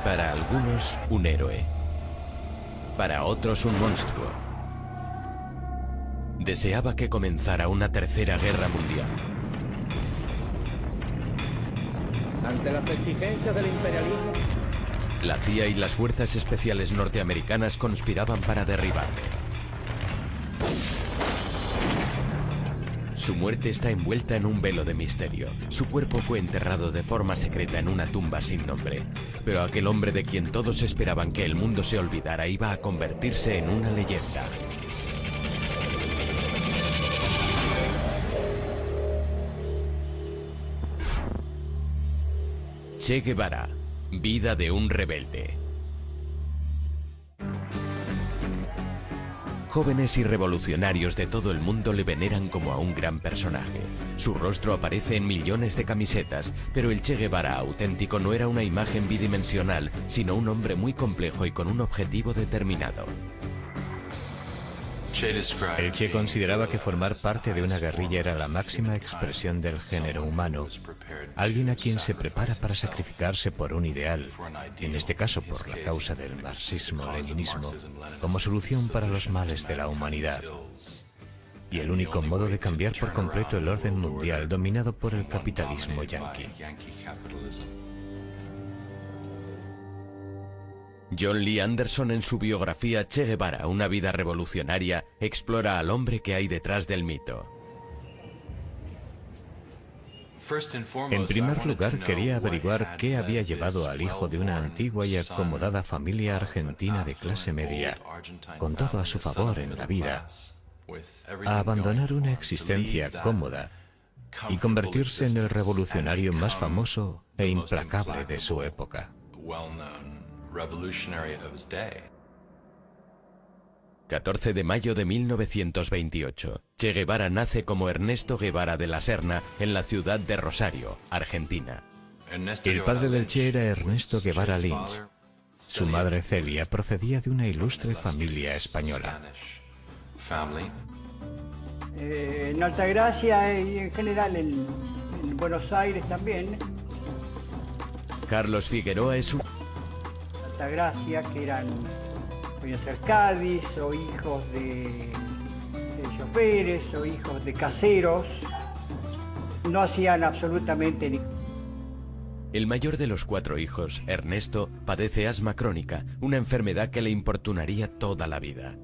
Para algunos, un héroe. Para otros, un monstruo. Deseaba que comenzara una tercera guerra mundial. Ante las exigencias del imperialismo, La CIA y las fuerzas especiales norteamericanas conspiraban para derribarle. Su muerte está envuelta en un velo de misterio. Su cuerpo fue enterrado de forma secreta en una tumba sin nombre. Pero aquel hombre de quien todos esperaban que el mundo se olvidara iba a convertirse en una leyenda. Che Guevara, vida de un rebelde. Jóvenes y revolucionarios de todo el mundo le veneran como a un gran personaje. Su rostro aparece en millones de camisetas, pero el Che Guevara auténtico no era una imagen bidimensional, sino un hombre muy complejo y con un objetivo determinado. El Che consideraba que formar parte de una guerrilla era la máxima expresión del género humano. Alguien a quien se prepara para sacrificarse por un ideal, en este caso por la causa del marxismo-leninismo, como solución para los males de la humanidad. Y el único modo de cambiar por completo el orden mundial dominado por el capitalismo yanqui. John Lee Anderson, en su biografía Che Guevara, una vida revolucionaria, explora al hombre que hay detrás del mito. En primer lugar, quería averiguar qué había llevado al hijo de una antigua y acomodada familia argentina de clase media, con todo a su favor en la vida, a abandonar una existencia cómoda y convertirse en el revolucionario más famoso e implacable de su época. 14 de mayo de 1928. Che Guevara nace como Ernesto Guevara de la Serna en la ciudad de Rosario, Argentina. El padre del Che era Ernesto Guevara Lynch. Su madre Celia procedía de una ilustre familia española. en Altagracia y en general en Buenos Aires también. Carlos Figueroa es un... Altagracia, que eran, podían ser Cádiz, o hijos de choferes, o hijos de caseros. No hacían absolutamente ni... El mayor de los 4 hijos, Ernesto, padece asma crónica, una enfermedad que le importunaría toda la vida.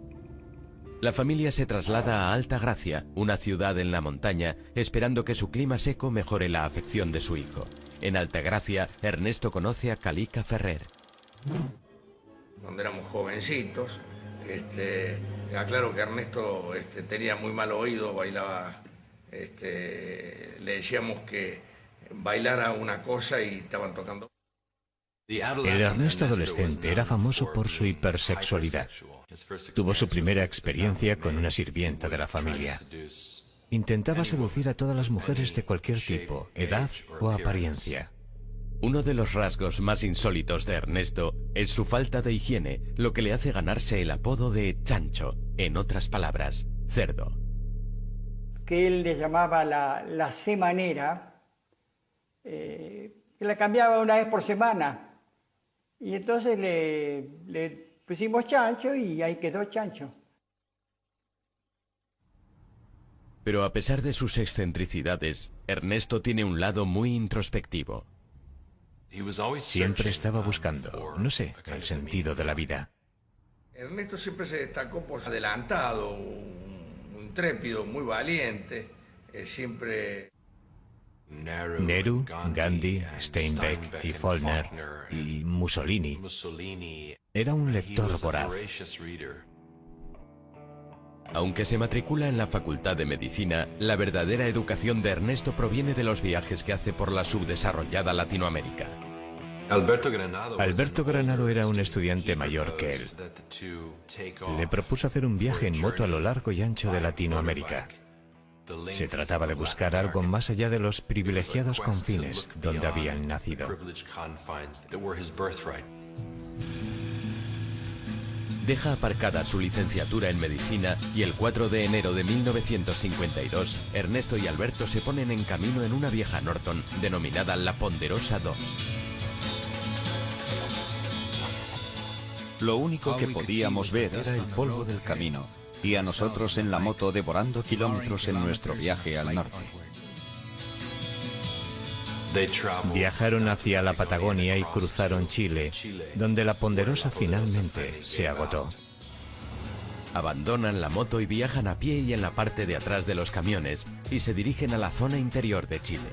La familia se traslada a Altagracia, una ciudad en la montaña, esperando que su clima seco mejore la afección de su hijo. En Altagracia, Ernesto conoce a Calica Ferrer. Cuando éramos jovencitos, claro que Ernesto tenía muy mal oído, bailaba, le decíamos que bailara una cosa y estaban tocando. El Ernesto adolescente era famoso por su hipersexualidad. Tuvo su primera experiencia con una sirvienta de la familia. Intentaba seducir a todas las mujeres de cualquier tipo, edad o apariencia. Uno de los rasgos más insólitos de Ernesto es su falta de higiene, lo que le hace ganarse el apodo de chancho, en otras palabras, cerdo. Que él le llamaba la semanera, que la cambiaba una vez por semana. Y entonces le pusimos chancho y ahí quedó chancho. Pero a pesar de sus excentricidades, Ernesto tiene un lado muy introspectivo. Siempre estaba buscando, no sé, el sentido de la vida. Ernesto siempre se destacó por ser adelantado, muy intrépido, muy valiente, siempre... Nehru, Gandhi, Steinbeck y Follner y Mussolini. Era un lector voraz. Aunque se matricula en la Facultad de Medicina, la verdadera educación de Ernesto proviene de los viajes que hace por la subdesarrollada Latinoamérica. Alberto Granado era un estudiante mayor que él. Le propuso hacer un viaje en moto a lo largo y ancho de Latinoamérica. Se trataba de buscar algo más allá de los privilegiados confines donde habían nacido. Deja aparcada su licenciatura en medicina y el 4 de enero de 1952, Ernesto y Alberto se ponen en camino en una vieja Norton denominada La Ponderosa II. Lo único que podíamos ver era el polvo del camino y a nosotros en la moto devorando kilómetros en nuestro viaje al norte. Viajaron hacia la Patagonia y cruzaron Chile, donde la Ponderosa finalmente se agotó. Abandonan la moto y viajan a pie y en la parte de atrás de los camiones y se dirigen a la zona interior de Chile.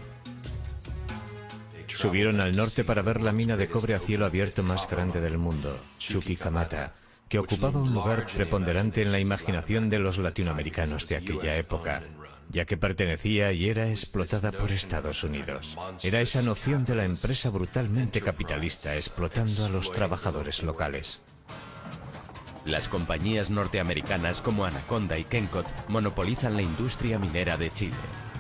Subieron al norte para ver la mina de cobre a cielo abierto más grande del mundo, Chuquicamata, que ocupaba un lugar preponderante en la imaginación de los latinoamericanos de aquella época, ya que pertenecía y era explotada por Estados Unidos. Era esa noción de la empresa brutalmente capitalista explotando a los trabajadores locales. Las compañías norteamericanas como Anaconda y Kennecott monopolizan la industria minera de Chile.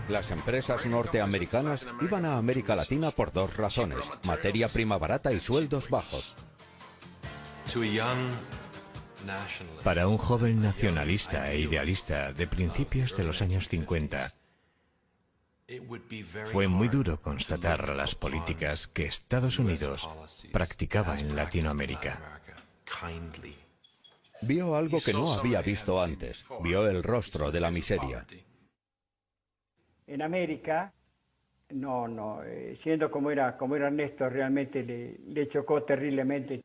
Las empresas norteamericanas iban a América Latina por dos razones: materia prima barata y sueldos bajos. Para un joven nacionalista e idealista de principios de los años 50, fue muy duro constatar las políticas que Estados Unidos practicaba en Latinoamérica. Vio algo que no había visto antes. Vio el rostro de la miseria. En América, siendo como era Ernesto, realmente le chocó terriblemente.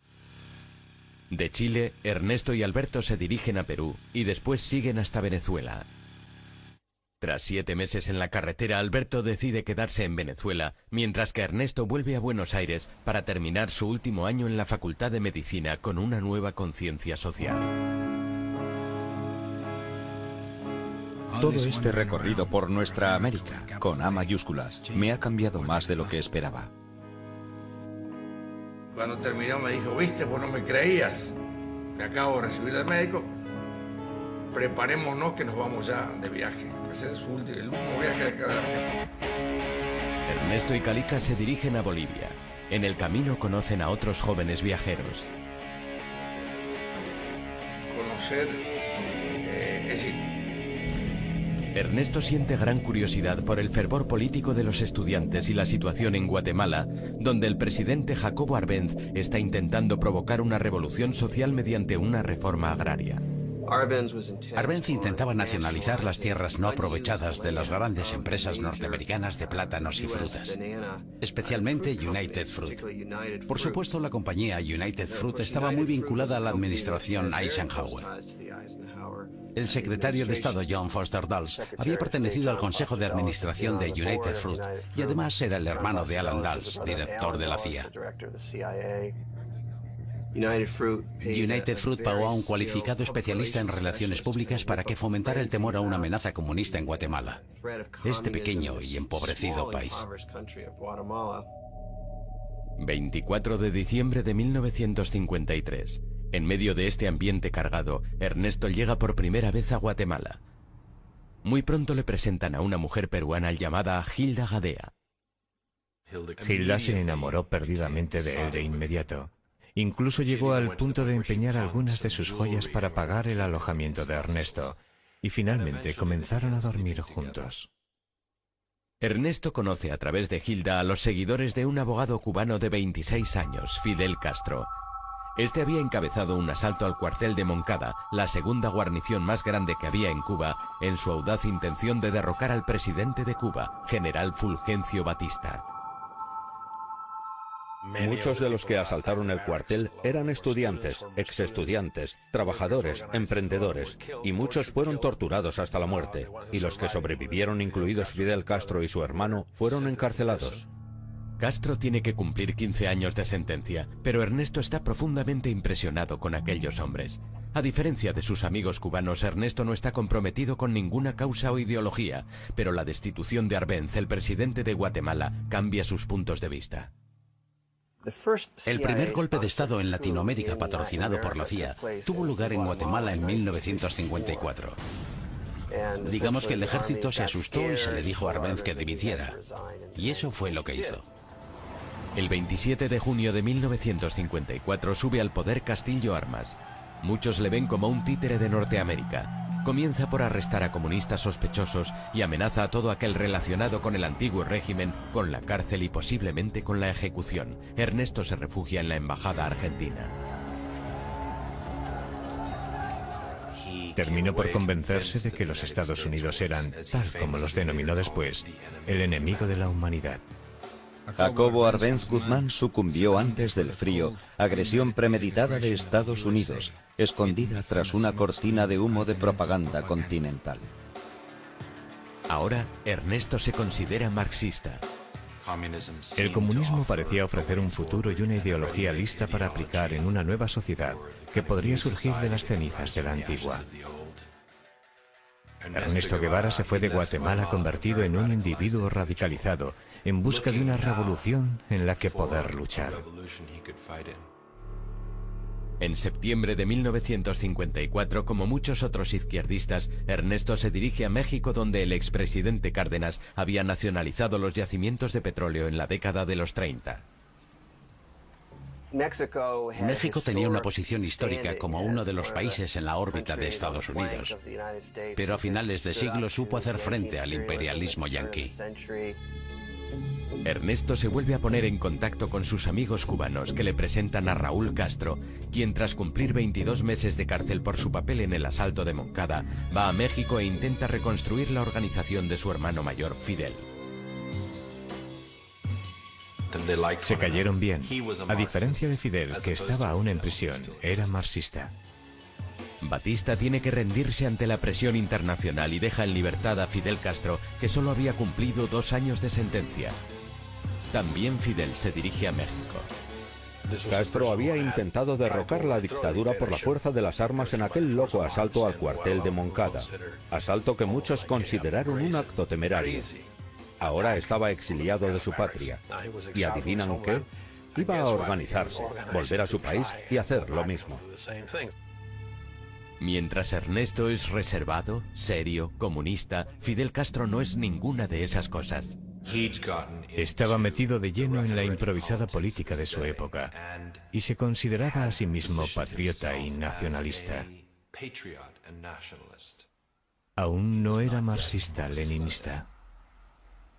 De Chile, Ernesto y Alberto se dirigen a Perú y después siguen hasta Venezuela. Tras 7 meses en la carretera, Alberto decide quedarse en Venezuela, mientras que Ernesto vuelve a Buenos Aires para terminar su último año en la Facultad de Medicina con una nueva conciencia social. Todo este recorrido por nuestra América, con A mayúsculas, me ha cambiado más de lo que esperaba. Cuando terminó me dijo, viste, vos no me creías, me acabo de recibir del médico, preparémonos que nos vamos ya de viaje. Ese es el último viaje de cada viaje. Ernesto y Calica se dirigen a Bolivia. En el camino conocen a otros jóvenes viajeros. Conocer, es decir, Ernesto siente gran curiosidad por el fervor político de los estudiantes y la situación en Guatemala, donde el presidente Jacobo Arbenz está intentando provocar una revolución social mediante una reforma agraria. Arbenz intentaba nacionalizar las tierras no aprovechadas de las grandes empresas norteamericanas de plátanos y frutas, especialmente United Fruit. Por supuesto, la compañía United Fruit estaba muy vinculada a la administración Eisenhower. El secretario de Estado John Foster Dulles había pertenecido al Consejo de Administración de United Fruit y además era el hermano de Alan Dulles, director de la CIA. United Fruit pagó a un cualificado especialista en relaciones públicas para que fomentara el temor a una amenaza comunista en Guatemala, este pequeño y empobrecido país. 24 de diciembre de 1953. En medio de este ambiente cargado, Ernesto llega por primera vez a Guatemala. Muy pronto le presentan a una mujer peruana llamada Hilda Gadea. Hilda se enamoró perdidamente de él de inmediato. Incluso llegó al punto de empeñar algunas de sus joyas para pagar el alojamiento de Ernesto, y finalmente comenzaron a dormir juntos. Ernesto conoce a través de Hilda a los seguidores de un abogado cubano de 26 años, Fidel Castro. Este había encabezado un asalto al cuartel de Moncada, la segunda guarnición más grande que había en Cuba, en su audaz intención de derrocar al presidente de Cuba, general Fulgencio Batista. Muchos de los que asaltaron el cuartel eran estudiantes, exestudiantes, trabajadores, emprendedores, y muchos fueron torturados hasta la muerte, y los que sobrevivieron, incluidos Fidel Castro y su hermano, fueron encarcelados. Castro tiene que cumplir 15 años de sentencia, pero Ernesto está profundamente impresionado con aquellos hombres. A diferencia de sus amigos cubanos, Ernesto no está comprometido con ninguna causa o ideología, pero la destitución de Arbenz, el presidente de Guatemala, cambia sus puntos de vista. El primer golpe de Estado en Latinoamérica patrocinado por la CIA tuvo lugar en Guatemala en 1954. Digamos que el ejército se asustó y se le dijo a Arbenz que dimitiera, y eso fue lo que hizo. El 27 de junio de 1954 sube al poder Castillo Armas. Muchos le ven como un títere de Norteamérica. Comienza por arrestar a comunistas sospechosos y amenaza a todo aquel relacionado con el antiguo régimen con la cárcel y posiblemente con la ejecución. Ernesto se refugia en la embajada argentina. terminó por convencerse de que los Estados Unidos eran, tal como los denominó después, el enemigo de la humanidad. Jacobo Arbenz Guzmán sucumbió antes del frío, agresión premeditada de Estados Unidos, escondida tras una cortina de humo de propaganda continental. Ahora, Ernesto se considera marxista. El comunismo parecía ofrecer un futuro y una ideología lista para aplicar en una nueva sociedad que podría surgir de las cenizas de la antigua. Ernesto Guevara se fue de Guatemala convertido en un individuo radicalizado, en busca de una revolución en la que poder luchar. En septiembre de 1954, como muchos otros izquierdistas, Ernesto se dirige a México, donde el expresidente Cárdenas había nacionalizado los yacimientos de petróleo en la década de los 30. México tenía una posición histórica como uno de los países en la órbita de Estados Unidos, pero a finales de siglo supo hacer frente al imperialismo yanqui. Ernesto se vuelve a poner en contacto con sus amigos cubanos, que le presentan a Raúl Castro, quien tras cumplir 22 meses de cárcel por su papel en el asalto de Moncada, va a México e intenta reconstruir la organización de su hermano mayor, Fidel. Se cayeron bien. A diferencia de Fidel, que estaba aún en prisión, era marxista. Batista tiene que rendirse ante la presión internacional y deja en libertad a Fidel Castro, que solo había cumplido 2 años de sentencia. También Fidel se dirige a México. Castro había intentado derrocar la dictadura por la fuerza de las armas en aquel loco asalto al cuartel de Moncada, asalto que muchos consideraron un acto temerario. Ahora estaba exiliado de su patria, y ¿adivinan qué? Iba a organizarse, volver a su país y hacer lo mismo. Mientras Ernesto es reservado, serio, comunista, Fidel Castro no es ninguna de esas cosas. Estaba metido de lleno en la improvisada política de su época y se consideraba a sí mismo patriota y nacionalista. Aún no era marxista-leninista.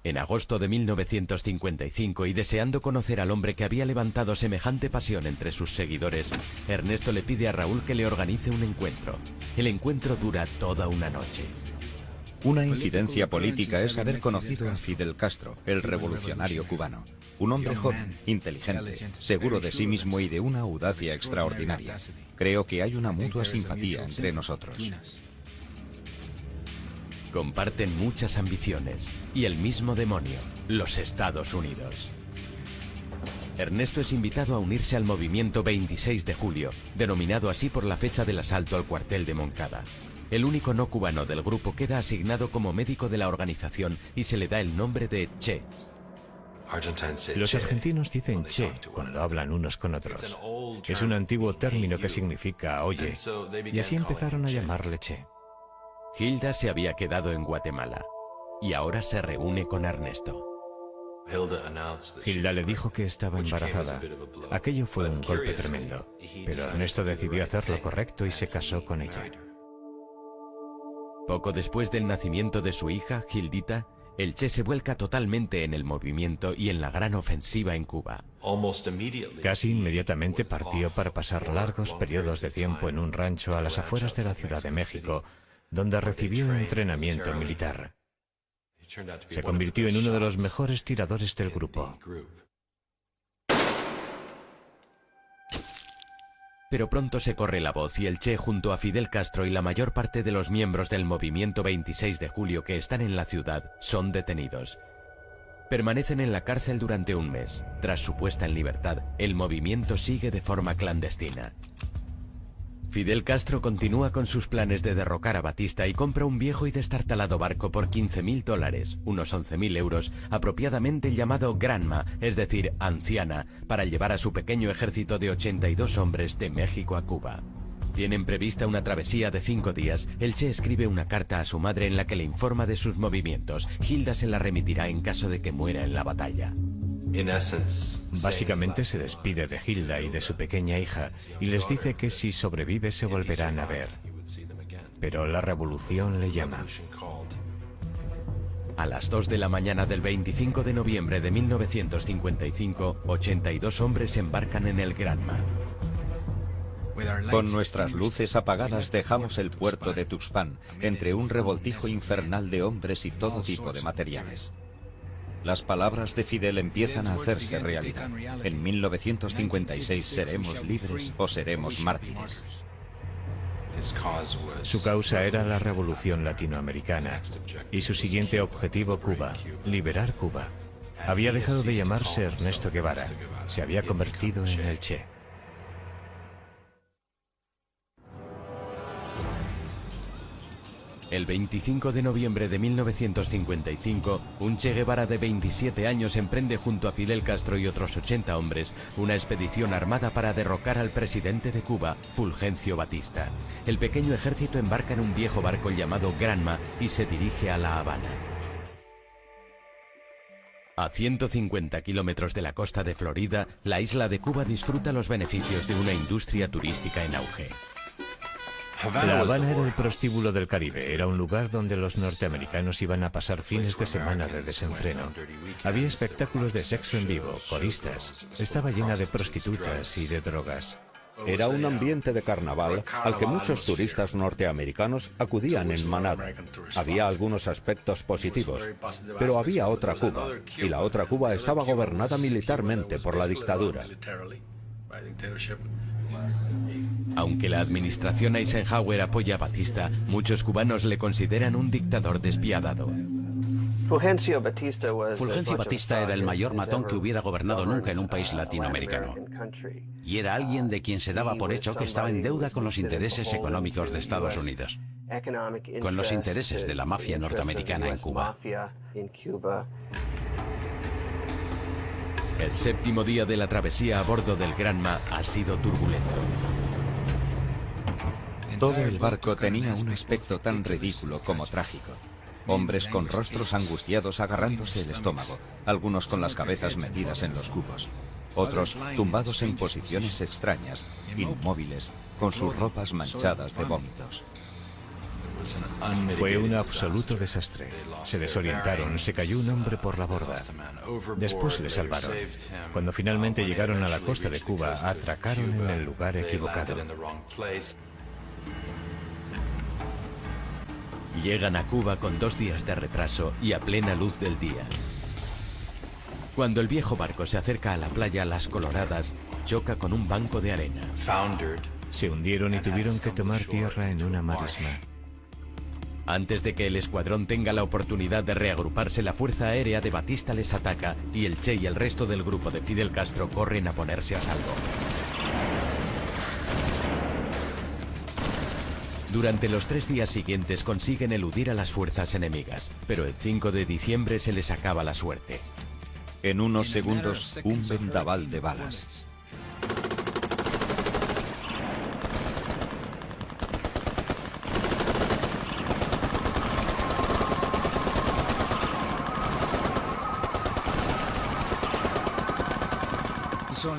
En agosto de 1955, y deseando conocer al hombre que había levantado semejante pasión entre sus seguidores, Ernesto le pide a Raúl que le organice un encuentro. El encuentro dura toda una noche. Una incidencia política es haber conocido a Fidel Castro, el revolucionario cubano. Un hombre joven, inteligente, seguro de sí mismo y de una audacia extraordinaria. Creo que hay una mutua simpatía entre nosotros. Comparten muchas ambiciones y el mismo demonio, los Estados Unidos. Ernesto es invitado a unirse al movimiento 26 de julio, denominado así por la fecha del asalto al cuartel de Moncada. El único no cubano del grupo queda asignado como médico de la organización y se le da el nombre de Che. Los argentinos dicen Che cuando hablan unos con otros. Es un antiguo término que significa oye, y así empezaron a llamarle Che. Hilda se había quedado en Guatemala y ahora se reúne con Ernesto. Hilda le dijo que estaba embarazada. Aquello fue un golpe tremendo, pero Ernesto decidió hacer lo correcto y se casó con ella. Poco después del nacimiento de su hija, Hildita, el Che se vuelca totalmente en el movimiento y en la gran ofensiva en Cuba. Casi inmediatamente partió para pasar largos periodos de tiempo en un rancho a las afueras de la Ciudad de México, donde recibió entrenamiento militar. Se convirtió en uno de los mejores tiradores del grupo. Pero pronto se corre la voz y el Che, junto a Fidel Castro y la mayor parte de los miembros del movimiento 26 de julio que están en la ciudad, son detenidos. Permanecen en la cárcel durante un mes. Tras su puesta en libertad, el movimiento sigue de forma clandestina. Fidel Castro continúa con sus planes de derrocar a Batista y compra un viejo y destartalado barco por $15.000, unos 11.000 euros, apropiadamente llamado Granma, es decir, anciana, para llevar a su pequeño ejército de 82 hombres de México a Cuba. Tienen prevista una travesía de 5 días. El Che escribe una carta a su madre en la que le informa de sus movimientos. Hilda se la remitirá en caso de que muera en la batalla. Básicamente se despide de Hilda y de su pequeña hija y les dice que si sobrevive se volverán a ver. Pero la revolución le llama. A las 2 de la mañana del 25 de noviembre de 1955, 82 hombres embarcan en el Granma. Con nuestras luces apagadas dejamos el puerto de Tuxpan, entre un revoltijo infernal de hombres y todo tipo de materiales. Las palabras de Fidel empiezan a hacerse realidad. En 1956 seremos libres o seremos mártires. Su causa era la revolución latinoamericana y su siguiente objetivo Cuba, liberar Cuba. Había dejado de llamarse Ernesto Guevara, se había convertido en el Che. El 25 de noviembre de 1955, un Che Guevara de 27 años emprende junto a Fidel Castro y otros 80 hombres una expedición armada para derrocar al presidente de Cuba, Fulgencio Batista. El pequeño ejército embarca en un viejo barco llamado Granma y se dirige a La Habana. A 150 kilómetros de la costa de Florida, la isla de Cuba disfruta los beneficios de una industria turística en auge. La Habana era el prostíbulo del Caribe, era un lugar donde los norteamericanos iban a pasar fines de semana de desenfreno. Había espectáculos de sexo en vivo, coristas, estaba llena de prostitutas y de drogas. Era un ambiente de carnaval al que muchos turistas norteamericanos acudían en manada. Había algunos aspectos positivos, pero había otra Cuba, y la otra Cuba estaba gobernada militarmente por la dictadura. Aunque la administración Eisenhower apoya a Batista, muchos cubanos le consideran un dictador despiadado. Fulgencio Batista era el mayor matón que hubiera gobernado nunca en un país latinoamericano. Y era alguien de quien se daba por hecho que estaba en deuda con los intereses económicos de Estados Unidos, con los intereses de la mafia norteamericana en Cuba. El séptimo día de la travesía a bordo del Granma ha sido turbulento. Todo el barco tenía un aspecto tan ridículo como trágico. Hombres con rostros angustiados agarrándose el estómago, algunos con las cabezas metidas en los cubos, otros tumbados en posiciones extrañas, inmóviles, con sus ropas manchadas de vómitos. Fue un absoluto desastre. Se desorientaron, se cayó un hombre por la borda. Después le salvaron. Cuando finalmente llegaron a la costa de Cuba, atracaron en el lugar equivocado. Llegan a Cuba con 2 días de retraso y a plena luz del día. Cuando el viejo barco se acerca a la playa Las Coloradas, choca con un banco de arena. Se hundieron y tuvieron que tomar tierra en una marisma. Antes de que el escuadrón tenga la oportunidad de reagruparse, la Fuerza Aérea de Batista les ataca y el Che y el resto del grupo de Fidel Castro corren a ponerse a salvo. Durante los 3 días siguientes consiguen eludir a las fuerzas enemigas, pero el 5 de diciembre se les acaba la suerte. En unos segundos, un vendaval de balas.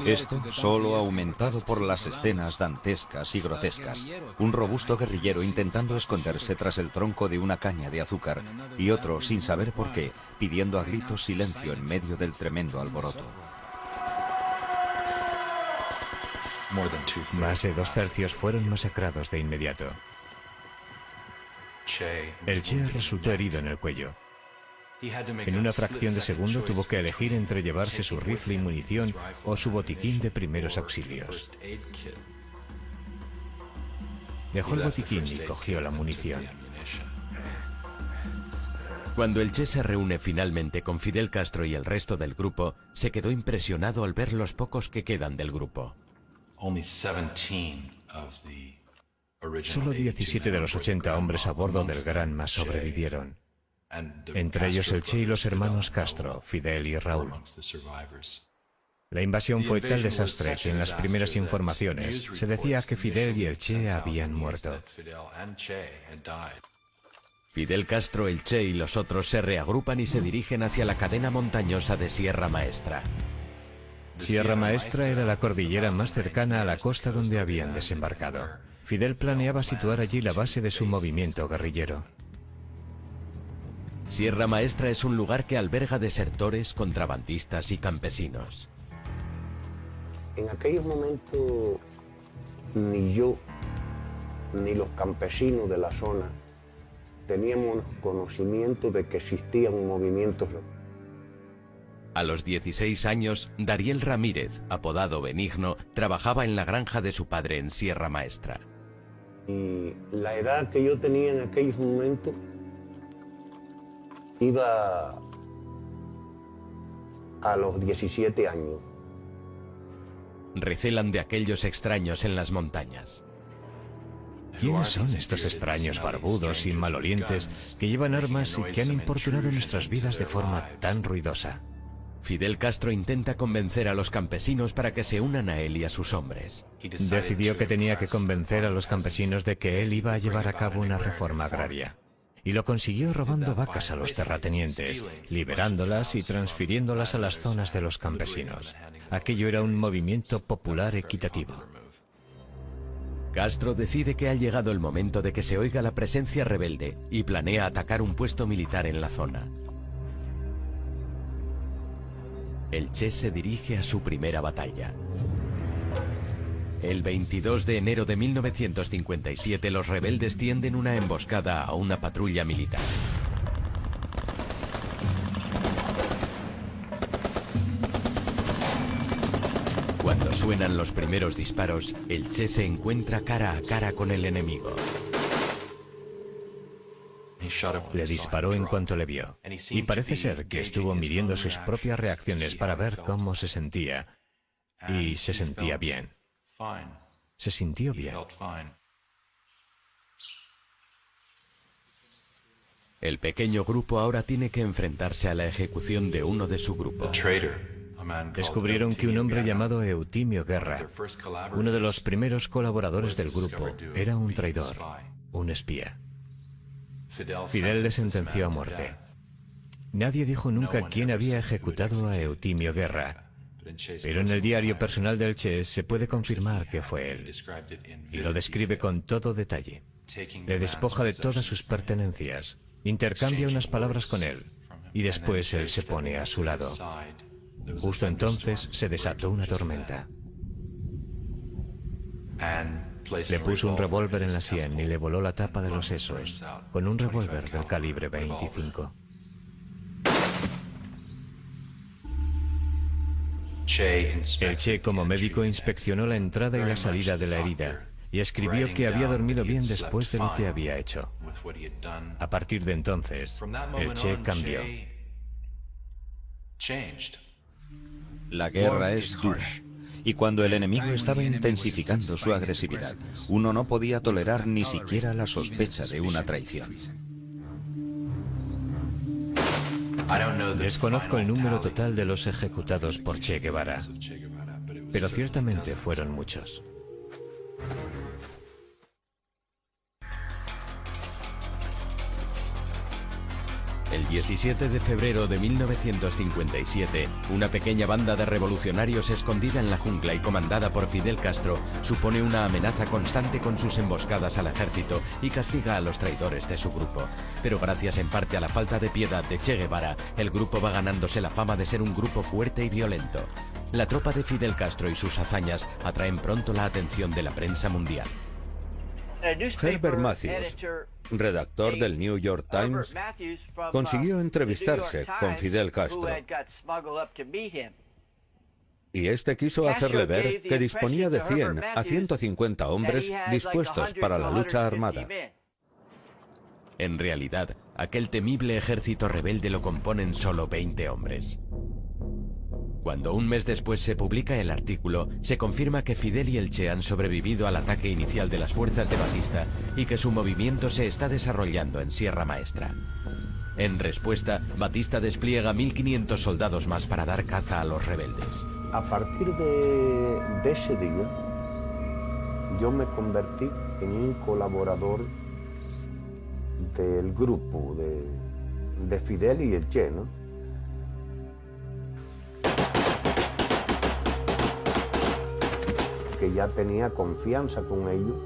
Esto solo aumentado por las escenas dantescas y grotescas. Un robusto guerrillero intentando esconderse tras el tronco de una caña de azúcar y otro, sin saber por qué, pidiendo a gritos silencio en medio del tremendo alboroto. Más de 2/3 fueron masacrados de inmediato. El Che resultó herido en el cuello. En una fracción de segundo tuvo que elegir entre llevarse su rifle y munición o su botiquín de primeros auxilios. Dejó el botiquín y cogió la munición. Cuando el Che se reúne finalmente con Fidel Castro y el resto del grupo, se quedó impresionado al ver los pocos que quedan del grupo. Solo 17 de los 80 hombres a bordo del Granma sobrevivieron. Entre ellos el Che y los hermanos Castro, Fidel y Raúl. La invasión fue tal desastre que en las primeras informaciones se decía que Fidel y el Che habían muerto. Fidel Castro, el Che y los otros se reagrupan y se dirigen hacia la cadena montañosa de Sierra Maestra. Sierra Maestra era la cordillera más cercana a la costa donde habían desembarcado. Fidel planeaba situar allí la base de su movimiento guerrillero. Sierra Maestra es un lugar que alberga desertores, contrabandistas y campesinos. En aquellos momentos ni yo, ni los campesinos de la zona teníamos conocimiento de que existían movimientos. A los 16 años, Dariel Ramírez, apodado Benigno, trabajaba en la granja de su padre en Sierra Maestra. Y la edad que yo tenía en aquellos momentos iba a los 17 años. Recelan de aquellos extraños en las montañas. ¿Quiénes son estos extraños barbudos y malolientes que llevan armas y que han importunado nuestras vidas de forma tan ruidosa? Fidel Castro intenta convencer a los campesinos para que se unan a él y a sus hombres. Decidió que tenía que convencer a los campesinos de que él iba a llevar a cabo una reforma agraria. Y lo consiguió robando vacas a los terratenientes, liberándolas y transfiriéndolas a las zonas de los campesinos. Aquello era un movimiento popular equitativo. Castro decide que ha llegado el momento de que se oiga la presencia rebelde y planea atacar un puesto militar en la zona. El Che se dirige a su primera batalla. El 22 de enero de 1957 los rebeldes tienden una emboscada a una patrulla militar. Cuando suenan los primeros disparos, el Che se encuentra cara a cara con el enemigo. Le disparó en cuanto le vio, y parece ser que estuvo midiendo sus propias reacciones para ver cómo se sentía, y se sentía bien. Se sintió bien. El pequeño grupo ahora tiene que enfrentarse a la ejecución de uno de su grupo. Descubrieron que un hombre llamado Eutimio Guerra, uno de los primeros colaboradores del grupo, era un traidor, un espía. Fidel le sentenció a muerte. Nadie dijo nunca quién había ejecutado a Eutimio Guerra, pero en el diario personal del Che se puede confirmar que fue él, y lo describe con todo detalle. Le despoja de todas sus pertenencias, intercambia unas palabras con él, y después él se pone a su lado. Justo entonces se desató una tormenta. Le puso un revólver en la sien y le voló la tapa de los sesos, con un revólver del calibre 25. El Che, como médico, inspeccionó la entrada y la salida de la herida y escribió que había dormido bien después de lo que había hecho. A partir de entonces, el Che cambió. La guerra es dura, y cuando el enemigo estaba intensificando su agresividad, uno no podía tolerar ni siquiera la sospecha de una traición. Desconozco el número total de los ejecutados por Che Guevara, pero ciertamente fueron muchos. El 17 de febrero de 1957, una pequeña banda de revolucionarios escondida en la jungla y comandada por Fidel Castro supone una amenaza constante con sus emboscadas al ejército y castiga a los traidores de su grupo. Pero gracias en parte a la falta de piedad de Che Guevara, el grupo va ganándose la fama de ser un grupo fuerte y violento. La tropa de Fidel Castro y sus hazañas atraen pronto la atención de la prensa mundial. Herbert Matthews, redactor del New York Times, consiguió entrevistarse con Fidel Castro. Y este quiso hacerle ver que disponía de 100 a 150 hombres dispuestos para la lucha armada. En realidad, aquel temible ejército rebelde lo componen solo 20 hombres. Cuando un mes después se publica el artículo, se confirma que Fidel y el Che han sobrevivido al ataque inicial de las fuerzas de Batista y que su movimiento se está desarrollando en Sierra Maestra. En respuesta, Batista despliega 1.500 soldados más para dar caza a los rebeldes. A partir de ese día, yo me convertí en un colaborador del grupo de Fidel y el Che, ¿no? Que ya tenía confianza con ellos.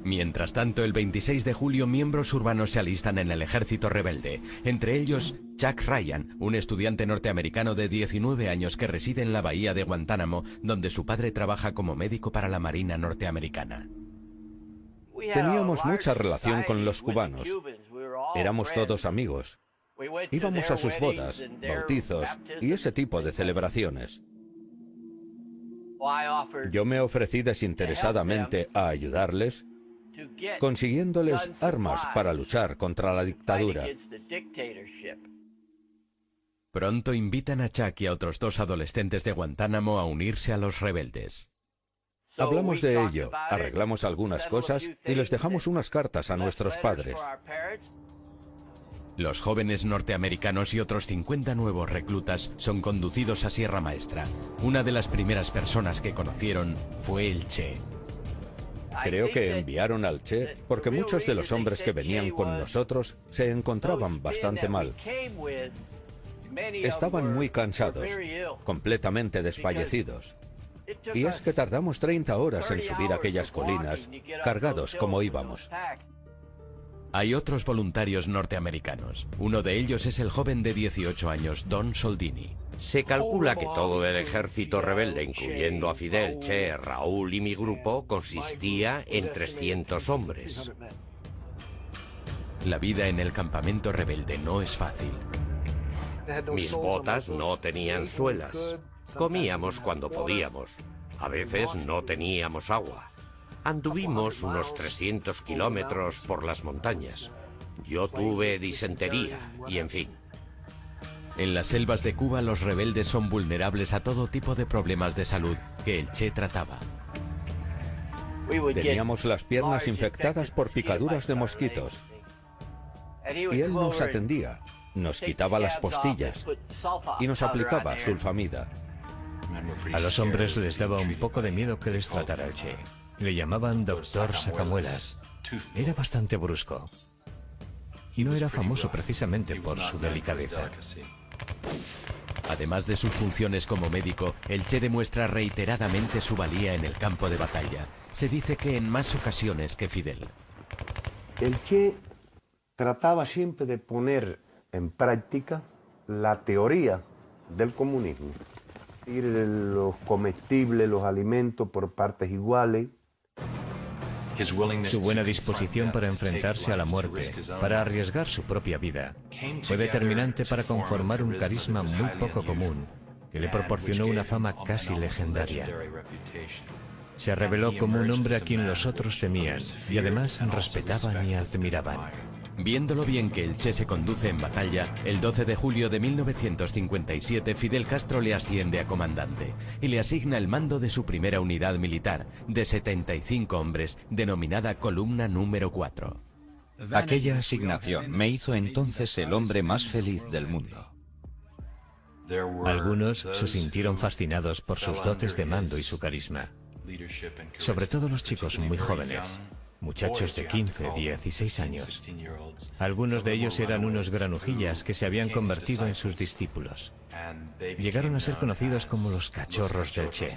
Mientras tanto, el 26 de julio, miembros urbanos se alistan en el ejército rebelde, entre ellos Chuck Ryan, un estudiante norteamericano de 19 años que reside en la bahía de Guantánamo, donde su padre trabaja como médico para la Marina norteamericana. Teníamos mucha relación con los cubanos. Éramos todos amigos. Íbamos a sus bodas, bautizos y ese tipo de celebraciones. Yo me ofrecí desinteresadamente a ayudarles, consiguiéndoles armas para luchar contra la dictadura. Pronto invitan a Chuck y a otros 2 adolescentes de Guantánamo a unirse a los rebeldes. Hablamos de ello, arreglamos algunas cosas y les dejamos unas cartas a nuestros padres. Los jóvenes norteamericanos y otros 50 nuevos reclutas son conducidos a Sierra Maestra. Una de las primeras personas que conocieron fue el Che. Creo que enviaron al Che porque muchos de los hombres que venían con nosotros se encontraban bastante mal. Estaban muy cansados, completamente desfallecidos. Y es que tardamos 30 horas en subir aquellas colinas, cargados como íbamos. Hay otros voluntarios norteamericanos. Uno de ellos es el joven de 18 años, Don Soldini. Se calcula que todo el ejército rebelde, incluyendo a Fidel, Che, Raúl y mi grupo, consistía en 300 hombres. La vida en el campamento rebelde no es fácil. Mis botas no tenían suelas. Comíamos cuando podíamos. A veces no teníamos agua. Anduvimos unos 300 kilómetros por las montañas. Yo tuve disentería y en fin. En las selvas de Cuba los rebeldes son vulnerables a todo tipo de problemas de salud que el Che trataba. Teníamos las piernas infectadas por picaduras de mosquitos. Y él nos atendía, nos quitaba las postillas y nos aplicaba sulfamida. A los hombres les daba un poco de miedo que les tratara el Che. Le llamaban Doctor Sacamuelas. Era bastante brusco. Y no era famoso precisamente por su delicadeza. Además de sus funciones como médico, el Che demuestra reiteradamente su valía en el campo de batalla. Se dice que en más ocasiones que Fidel. El Che trataba siempre de poner en práctica la teoría del comunismo. Los comestibles, los alimentos por partes iguales. Su buena disposición para enfrentarse a la muerte, para arriesgar su propia vida, fue determinante para conformar un carisma muy poco común, que le proporcionó una fama casi legendaria. Se reveló como un hombre a quien los otros temían y además respetaban y admiraban. Viéndolo bien que el Che se conduce en batalla, el 12 de julio de 1957 Fidel Castro le asciende a comandante y le asigna el mando de su primera unidad militar, de 75 hombres, denominada Columna número 4. Aquella asignación me hizo entonces el hombre más feliz del mundo. Algunos se sintieron fascinados por sus dotes de mando y su carisma. Sobre todo los chicos muy jóvenes. Muchachos de 15, 16 años. Algunos de ellos eran unos granujillas que se habían convertido en sus discípulos. Llegaron a ser conocidos como los cachorros del Che.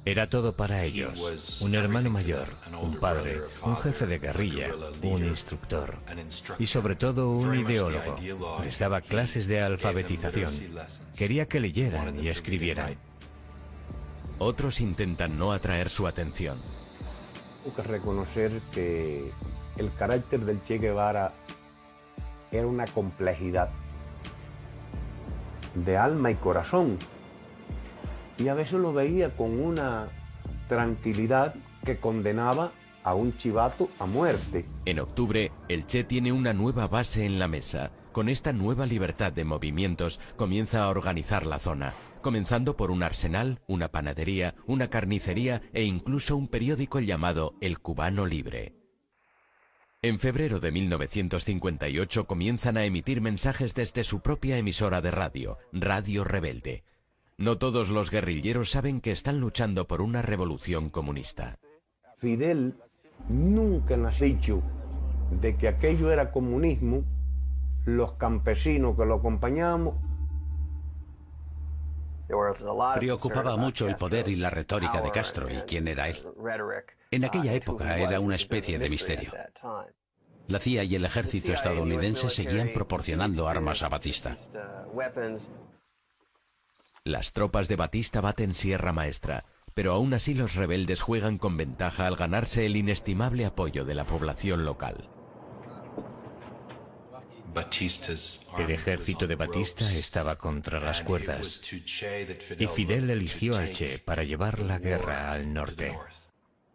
Era todo para ellos. Un hermano mayor, un padre, un jefe de guerrilla, un instructor y sobre todo un ideólogo. Les daba clases de alfabetización. Quería que leyeran y escribieran. Otros intentan no atraer su atención. Tengo que reconocer que el carácter del Che Guevara era una complejidad de alma y corazón. Y a veces lo veía con una tranquilidad que condenaba a un chivato a muerte. En octubre, el Che tiene una nueva base en la mesa. Con esta nueva libertad de movimientos, comienza a organizar la zona, comenzando por un arsenal, una panadería, una carnicería e incluso un periódico llamado El Cubano Libre. En febrero de 1958 comienzan a emitir mensajes desde su propia emisora de radio, Radio Rebelde. No todos los guerrilleros saben que están luchando por una revolución comunista. Fidel nunca nos ha dicho de que aquello era comunismo. Los campesinos que lo acompañábamos. Preocupaba mucho el poder y la retórica de Castro y quién era él. En aquella época era una especie de misterio. La CIA y el ejército estadounidense seguían proporcionando armas a Batista. Las tropas de Batista baten Sierra Maestra, pero aún así los rebeldes juegan con ventaja al ganarse el inestimable apoyo de la población local. El ejército de Batista estaba contra las cuerdas y Fidel eligió al Che para llevar la guerra al norte.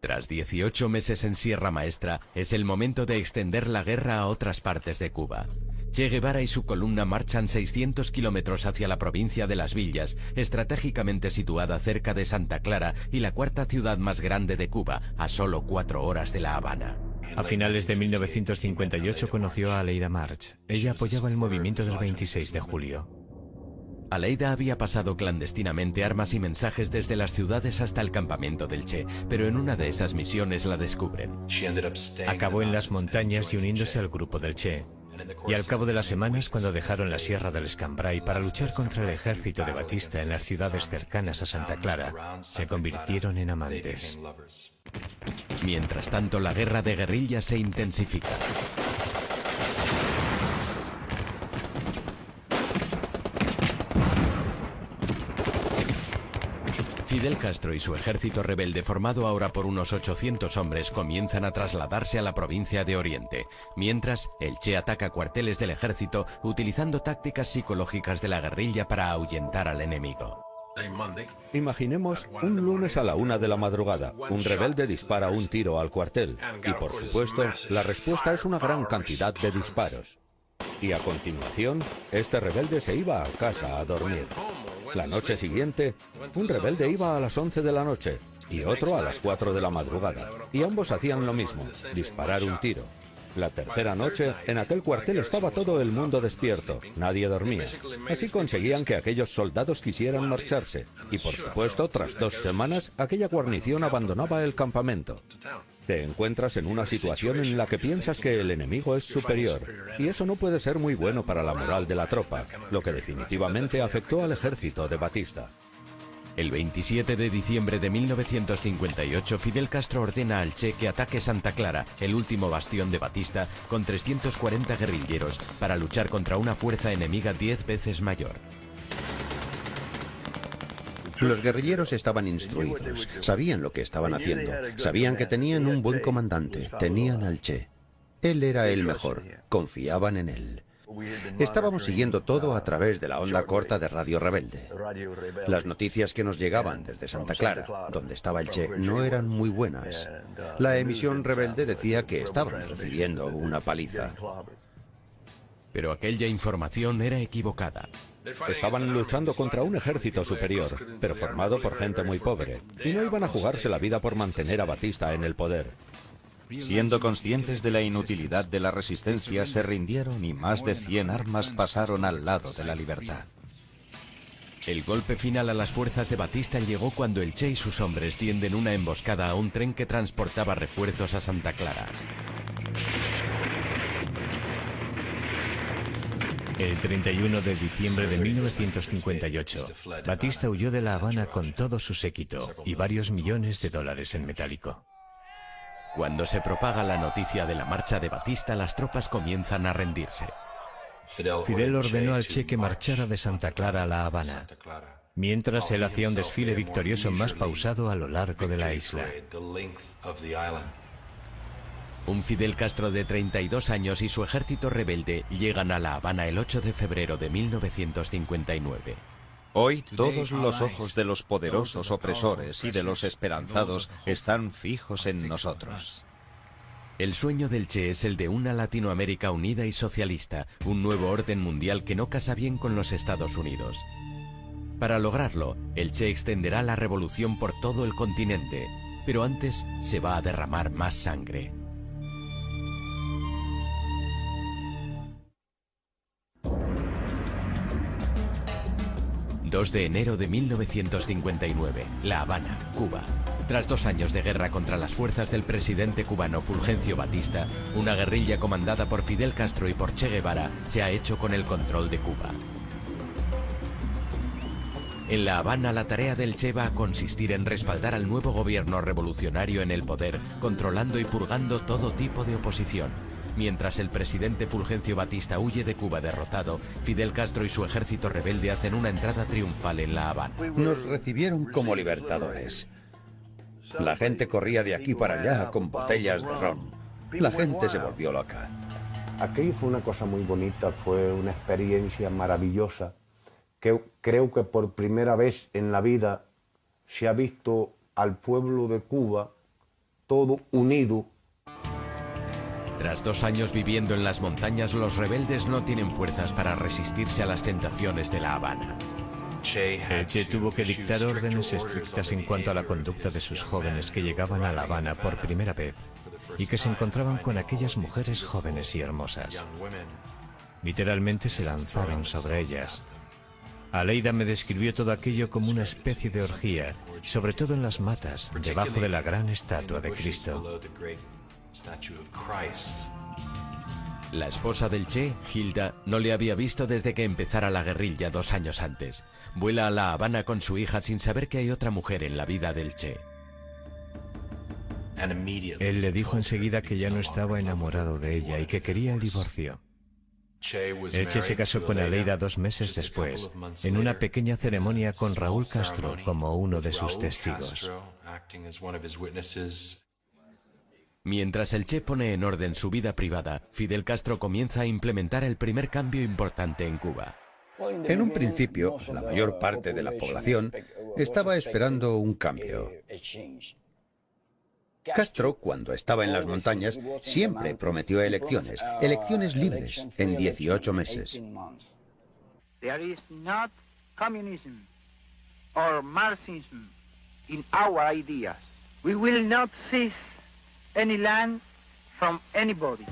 Tras 18 meses en Sierra Maestra, es el momento de extender la guerra a otras partes de Cuba. Che Guevara y su columna marchan 600 kilómetros hacia la provincia de Las Villas, estratégicamente situada cerca de Santa Clara y la cuarta ciudad más grande de Cuba, a solo 4 horas de La Habana. A finales de 1958 conoció a Aleida March. Ella apoyaba el movimiento del 26 de julio. Aleida había pasado clandestinamente armas y mensajes desde las ciudades hasta el campamento del Che, pero en una de esas misiones la descubren. Acabó en las montañas y uniéndose al grupo del Che. Y al cabo de las semanas, cuando dejaron la Sierra del Escambray para luchar contra el ejército de Batista en las ciudades cercanas a Santa Clara, se convirtieron en amantes. Mientras tanto, la guerra de guerrilla se intensifica. Fidel Castro y su ejército rebelde, formado ahora por unos 800 hombres, comienzan a trasladarse a la provincia de Oriente. Mientras, el Che ataca cuarteles del ejército utilizando tácticas psicológicas de la guerrilla para ahuyentar al enemigo. Imaginemos un lunes a la 1 de la madrugada. Un rebelde dispara un tiro al cuartel. Y por supuesto, la respuesta es una gran cantidad de disparos. Y a continuación, este rebelde se iba a casa a dormir. La noche siguiente, un rebelde iba a las 11 de la noche y otro a las 4 de la madrugada. Y ambos hacían lo mismo, disparar un tiro. La tercera noche, en aquel cuartel estaba todo el mundo despierto, nadie dormía. Así conseguían que aquellos soldados quisieran marcharse. Y por supuesto, tras 2 semanas, aquella guarnición abandonaba el campamento. Te encuentras en una situación en la que piensas que el enemigo es superior, y eso no puede ser muy bueno para la moral de la tropa, lo que definitivamente afectó al ejército de Batista. El 27 de diciembre de 1958, Fidel Castro ordena al Che que ataque Santa Clara, el último bastión de Batista, con 340 guerrilleros, para luchar contra una fuerza enemiga 10 veces mayor. Los guerrilleros estaban instruidos, sabían lo que estaban haciendo, sabían que tenían un buen comandante, tenían al Che. Él era el mejor, confiaban en él. Estábamos siguiendo todo a través de la onda corta de Radio Rebelde. Las noticias que nos llegaban desde Santa Clara, donde estaba el Che, no eran muy buenas. La emisión rebelde decía que estaban recibiendo una paliza. Pero aquella información era equivocada. Estaban luchando contra un ejército superior, pero formado por gente muy pobre, y no iban a jugarse la vida por mantener a Batista en el poder. Siendo conscientes de la inutilidad de la resistencia, se rindieron y más de 100 armas pasaron al lado de la libertad. El golpe final a las fuerzas de Batista llegó cuando el Che y sus hombres tienden una emboscada a un tren que transportaba refuerzos a Santa Clara. El 31 de diciembre de 1958, Batista huyó de La Habana con todo su séquito y varios millones de dólares en metálico. Cuando se propaga la noticia de la marcha de Batista, las tropas comienzan a rendirse. Fidel ordenó al Che que marchara de Santa Clara a La Habana, mientras él hacía un desfile victorioso más pausado a lo largo de la isla. Un Fidel Castro de 32 años y su ejército rebelde llegan a La Habana el 8 de febrero de 1959. Hoy todos los ojos de los poderosos opresores y de los esperanzados están fijos en nosotros. El sueño del Che es el de una Latinoamérica unida y socialista, un nuevo orden mundial que no casa bien con los Estados Unidos. Para lograrlo, el Che extenderá la revolución por todo el continente, pero antes se va a derramar más sangre. ...2 de enero de 1959, La Habana, Cuba. Tras 2 años de guerra contra las fuerzas del presidente cubano Fulgencio Batista, una guerrilla comandada por Fidel Castro y por Che Guevara se ha hecho con el control de Cuba. En La Habana, la tarea del Che va a consistir en respaldar al nuevo gobierno revolucionario en el poder, controlando y purgando todo tipo de oposición. Mientras el presidente Fulgencio Batista huye de Cuba derrotado, Fidel Castro y su ejército rebelde hacen una entrada triunfal en La Habana. Nos recibieron como libertadores. La gente corría de aquí para allá con botellas de ron. La gente se volvió loca. Aquello fue una cosa muy bonita, fue una experiencia maravillosa, que creo que por primera vez en la vida se ha visto al pueblo de Cuba todo unido. Tras 2 años viviendo en las montañas, los rebeldes no tienen fuerzas para resistirse a las tentaciones de La Habana. El Che tuvo que dictar órdenes estrictas en cuanto a la conducta de sus jóvenes que llegaban a La Habana por primera vez y que se encontraban con aquellas mujeres jóvenes y hermosas. Literalmente se lanzaron sobre ellas. Aleida me describió todo aquello como una especie de orgía, sobre todo en las matas, debajo de la gran estatua de Cristo. La esposa del Che, Hilda, no le había visto desde que empezara la guerrilla 2 años antes. Vuela a La Habana con su hija sin saber que hay otra mujer en la vida del Che. Él le dijo enseguida que ya no estaba enamorado de ella y que quería el divorcio. El Che se casó con Aleida 2 meses después, en una pequeña ceremonia con Raúl Castro como uno de sus testigos. Mientras el Che pone en orden su vida privada, Fidel Castro comienza a implementar el primer cambio importante en Cuba. En un principio, la mayor parte de la población estaba esperando un cambio. Castro, cuando estaba en las montañas, siempre prometió elecciones, elecciones libres, en 18 meses. There is not communism or Marxism in our ideas. We will not seize any land from anybody.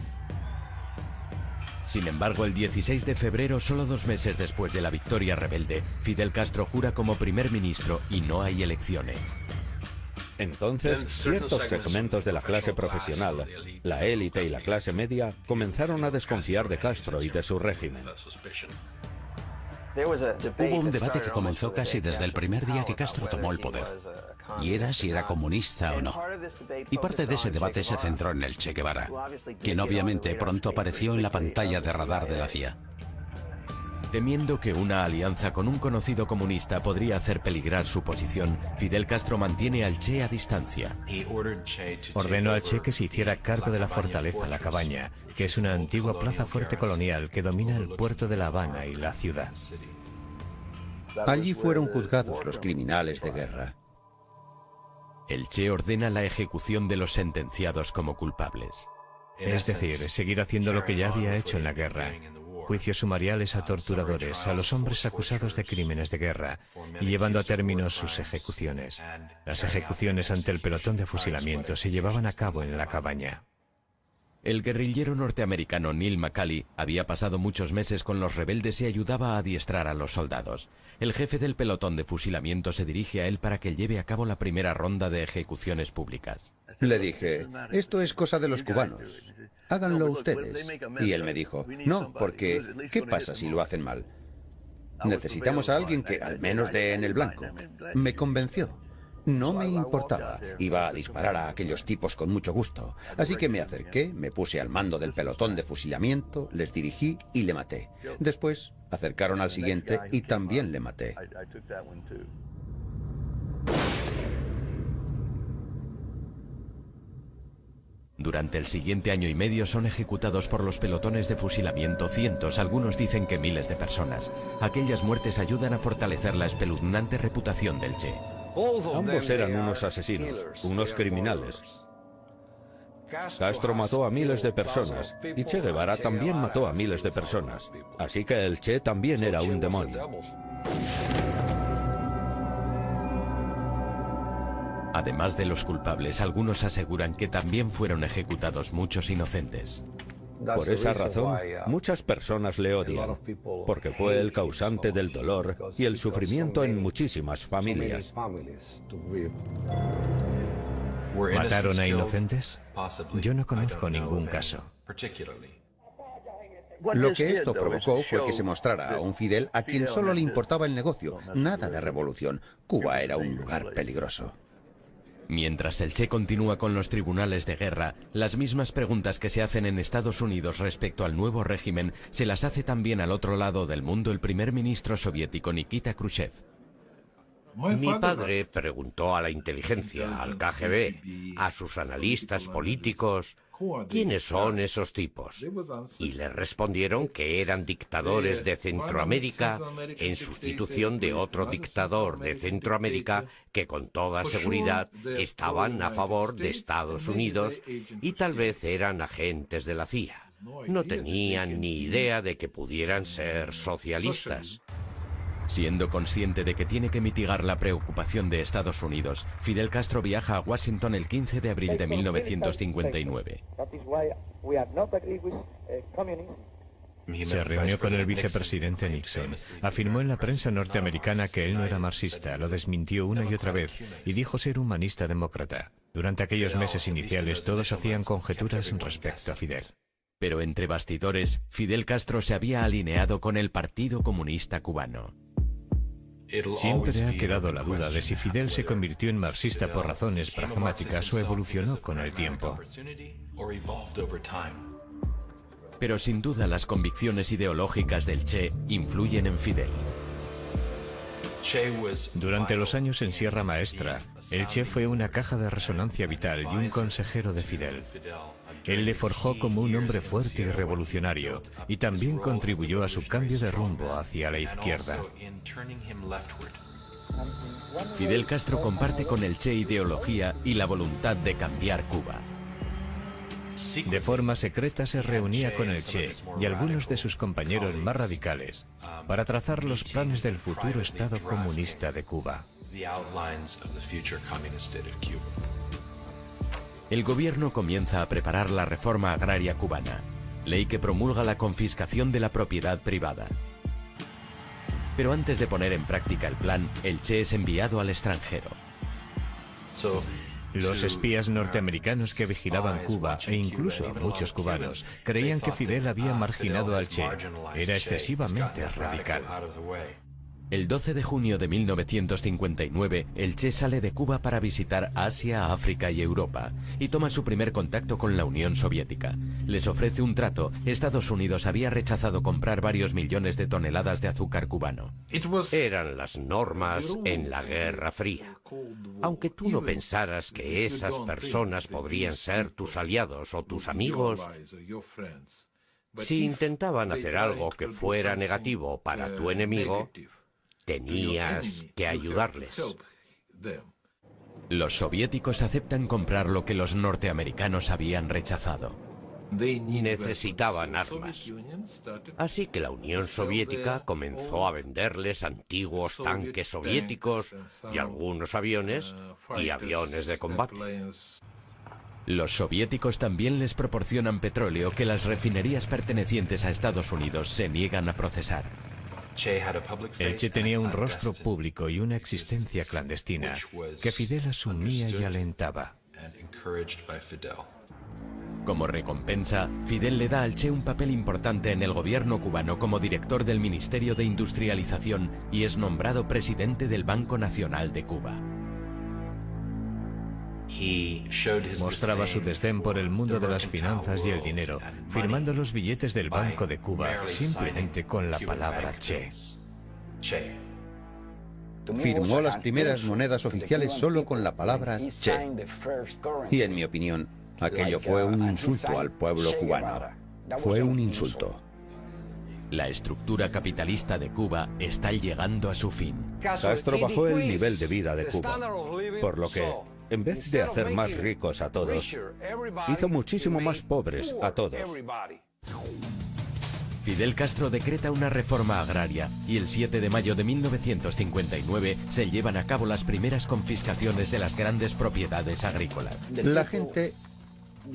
Sin embargo, el 16 de febrero, solo 2 meses después de la victoria rebelde, Fidel Castro jura como primer ministro y no hay elecciones. Entonces, ciertos segmentos de la clase profesional, la élite y la clase media, comenzaron a desconfiar de Castro y de su régimen. Hubo un debate que comenzó casi desde el primer día que Castro tomó el poder, y era si era comunista o no. Y parte de ese debate se centró en el Che Guevara, quien obviamente pronto apareció en la pantalla de radar de la CIA. Temiendo que una alianza con un conocido comunista podría hacer peligrar su posición, Fidel Castro mantiene al Che a distancia. Ordenó al Che que se hiciera cargo de la fortaleza La Cabaña, que es una antigua plaza fuerte colonial que domina el puerto de La Habana y la ciudad. Allí fueron juzgados los criminales de guerra. El Che ordena la ejecución de los sentenciados como culpables. Es decir, seguir haciendo lo que ya había hecho en la guerra. Juicios sumariales a torturadores, a los hombres acusados de crímenes de guerra y llevando a término sus ejecuciones. Las ejecuciones ante el pelotón de fusilamiento se llevaban a cabo en La Cabaña. El guerrillero norteamericano Neil McCauley había pasado muchos meses con los rebeldes y ayudaba a adiestrar a los soldados. El jefe del pelotón de fusilamiento se dirige a él para que lleve a cabo la primera ronda de ejecuciones públicas. Le dije, esto es cosa de los cubanos, háganlo ustedes. Y él me dijo, no, porque ¿qué pasa si lo hacen mal? Necesitamos a alguien que al menos dé en el blanco. Me convenció. No me importaba. Iba a disparar a aquellos tipos con mucho gusto. Así que me acerqué, me puse al mando del pelotón de fusilamiento, les dirigí y le maté. Después acercaron al siguiente y también le maté. Durante el siguiente año y medio son ejecutados por los pelotones de fusilamiento cientos, algunos dicen que miles de personas. Aquellas muertes ayudan a fortalecer la espeluznante reputación del Che. Ambos eran unos asesinos, unos criminales. Castro mató a miles de personas y Che Guevara también mató a miles de personas. Así que el Che también era un demonio. Además de los culpables, algunos aseguran que también fueron ejecutados muchos inocentes. Por esa razón, muchas personas le odian, porque fue el causante del dolor y el sufrimiento en muchísimas familias. ¿Mataron a inocentes? Yo no conozco ningún caso. Lo que esto provocó fue que se mostrara a un Fidel a quien solo le importaba el negocio, nada de revolución. Cuba era un lugar peligroso. Mientras el Che continúa con los tribunales de guerra, las mismas preguntas que se hacen en Estados Unidos respecto al nuevo régimen se las hace también al otro lado del mundo el primer ministro soviético Nikita Khrushchev. Mi padre preguntó a la inteligencia, al KGB, a sus analistas políticos, ¿quiénes son esos tipos? Y le respondieron que eran dictadores de Centroamérica en sustitución de otro dictador de Centroamérica que con toda seguridad estaban a favor de Estados Unidos y tal vez eran agentes de la CIA. No tenían ni idea de que pudieran ser socialistas. Siendo consciente de que tiene que mitigar la preocupación de Estados Unidos, Fidel Castro viaja a Washington el 15 de abril de 1959. Se reunió con el vicepresidente Nixon. Afirmó en la prensa norteamericana que él no era marxista, lo desmintió una y otra vez y dijo ser humanista demócrata. Durante aquellos meses iniciales todos hacían conjeturas respecto a Fidel. Pero entre bastidores, Fidel Castro se había alineado con el Partido Comunista Cubano. Siempre ha quedado la duda de si Fidel se convirtió en marxista por razones pragmáticas o evolucionó con el tiempo. Pero sin duda las convicciones ideológicas del Che influyen en Fidel. Durante los años en Sierra Maestra, el Che fue una caja de resonancia vital y un consejero de Fidel. Él le forjó como un hombre fuerte y revolucionario, y también contribuyó a su cambio de rumbo hacia la izquierda. Fidel Castro comparte con el Che ideología y la voluntad de cambiar Cuba. De forma secreta se reunía con el Che y algunos de sus compañeros más radicales para trazar los planes del futuro Estado comunista de Cuba. El gobierno comienza a preparar la reforma agraria cubana, ley que promulga la confiscación de la propiedad privada. Pero antes de poner en práctica el plan, el Che es enviado al extranjero. Los espías norteamericanos que vigilaban Cuba, e incluso muchos cubanos, creían que Fidel había marginado al Che. Era excesivamente radical. El 12 de junio de 1959, el Che sale de Cuba para visitar Asia, África y Europa, y toma su primer contacto con la Unión Soviética. Les ofrece un trato. Estados Unidos había rechazado comprar varios millones de toneladas de azúcar cubano. Eran las normas en la Guerra Fría. Aunque tú no pensaras que esas personas podrían ser tus aliados o tus amigos, si intentaban hacer algo que fuera negativo para tu enemigo, tenías que ayudarles. Los soviéticos aceptan comprar lo que los norteamericanos habían rechazado. Necesitaban armas. Así que la Unión Soviética comenzó a venderles antiguos tanques soviéticos y algunos aviones y aviones de combate. Los soviéticos también les proporcionan petróleo que las refinerías pertenecientes a Estados Unidos se niegan a procesar. El Che tenía un rostro público y una existencia clandestina que Fidel asumía y alentaba. Como recompensa, Fidel le da al Che un papel importante en el gobierno cubano como director del Ministerio de Industrialización y es nombrado presidente del Banco Nacional de Cuba. Mostraba su desdén por el mundo de las finanzas y el dinero, firmando los billetes del Banco de Cuba simplemente con la palabra Che. Firmó las primeras monedas oficiales solo con la palabra Che. Y en mi opinión, aquello fue un insulto al pueblo cubano. Fue un insulto. La estructura capitalista de Cuba está llegando a su fin. Castro bajó el nivel de vida de Cuba, por lo que, en vez de hacer más ricos a todos, hizo muchísimo más pobres a todos. Fidel Castro decreta una reforma agraria y el 7 de mayo de 1959 se llevan a cabo las primeras confiscaciones de las grandes propiedades agrícolas. La gente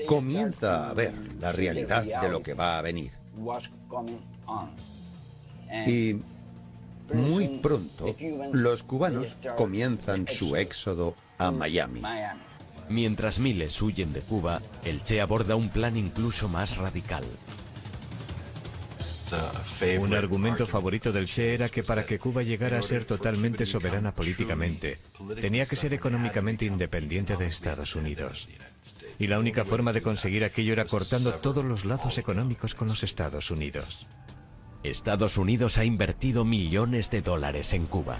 comienza a ver la realidad de lo que va a venir. Y muy pronto los cubanos comienzan su éxodo a Miami. Mientras miles huyen de Cuba, el Che aborda un plan incluso más radical. Un argumento favorito del Che era que para que Cuba llegara a ser totalmente soberana políticamente, tenía que ser económicamente independiente de Estados Unidos. Y la única forma de conseguir aquello era cortando todos los lazos económicos con los Estados Unidos. Estados Unidos ha invertido millones de dólares en Cuba.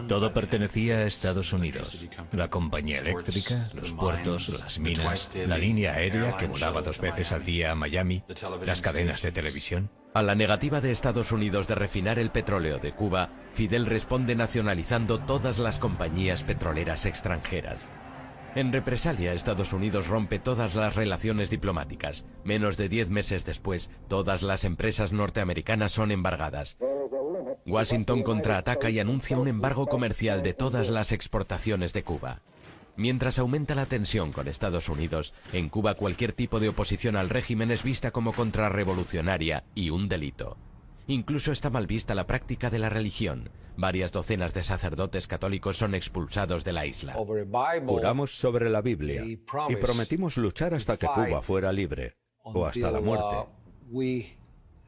Todo pertenecía a Estados Unidos. La compañía eléctrica, los puertos, las minas, la línea aérea que volaba 2 veces al día a Miami, las cadenas de televisión. A la negativa de Estados Unidos de refinar el petróleo de Cuba, Fidel responde nacionalizando todas las compañías petroleras extranjeras. En represalia, Estados Unidos rompe todas las relaciones diplomáticas. Menos de 10 meses después, todas las empresas norteamericanas son embargadas. Washington contraataca y anuncia un embargo comercial de todas las exportaciones de Cuba. Mientras aumenta la tensión con Estados Unidos, en Cuba cualquier tipo de oposición al régimen es vista como contrarrevolucionaria y un delito. Incluso está mal vista la práctica de la religión. Varias docenas de sacerdotes católicos son expulsados de la isla. Juramos sobre la Biblia y prometimos luchar hasta que Cuba fuera libre, o hasta la muerte.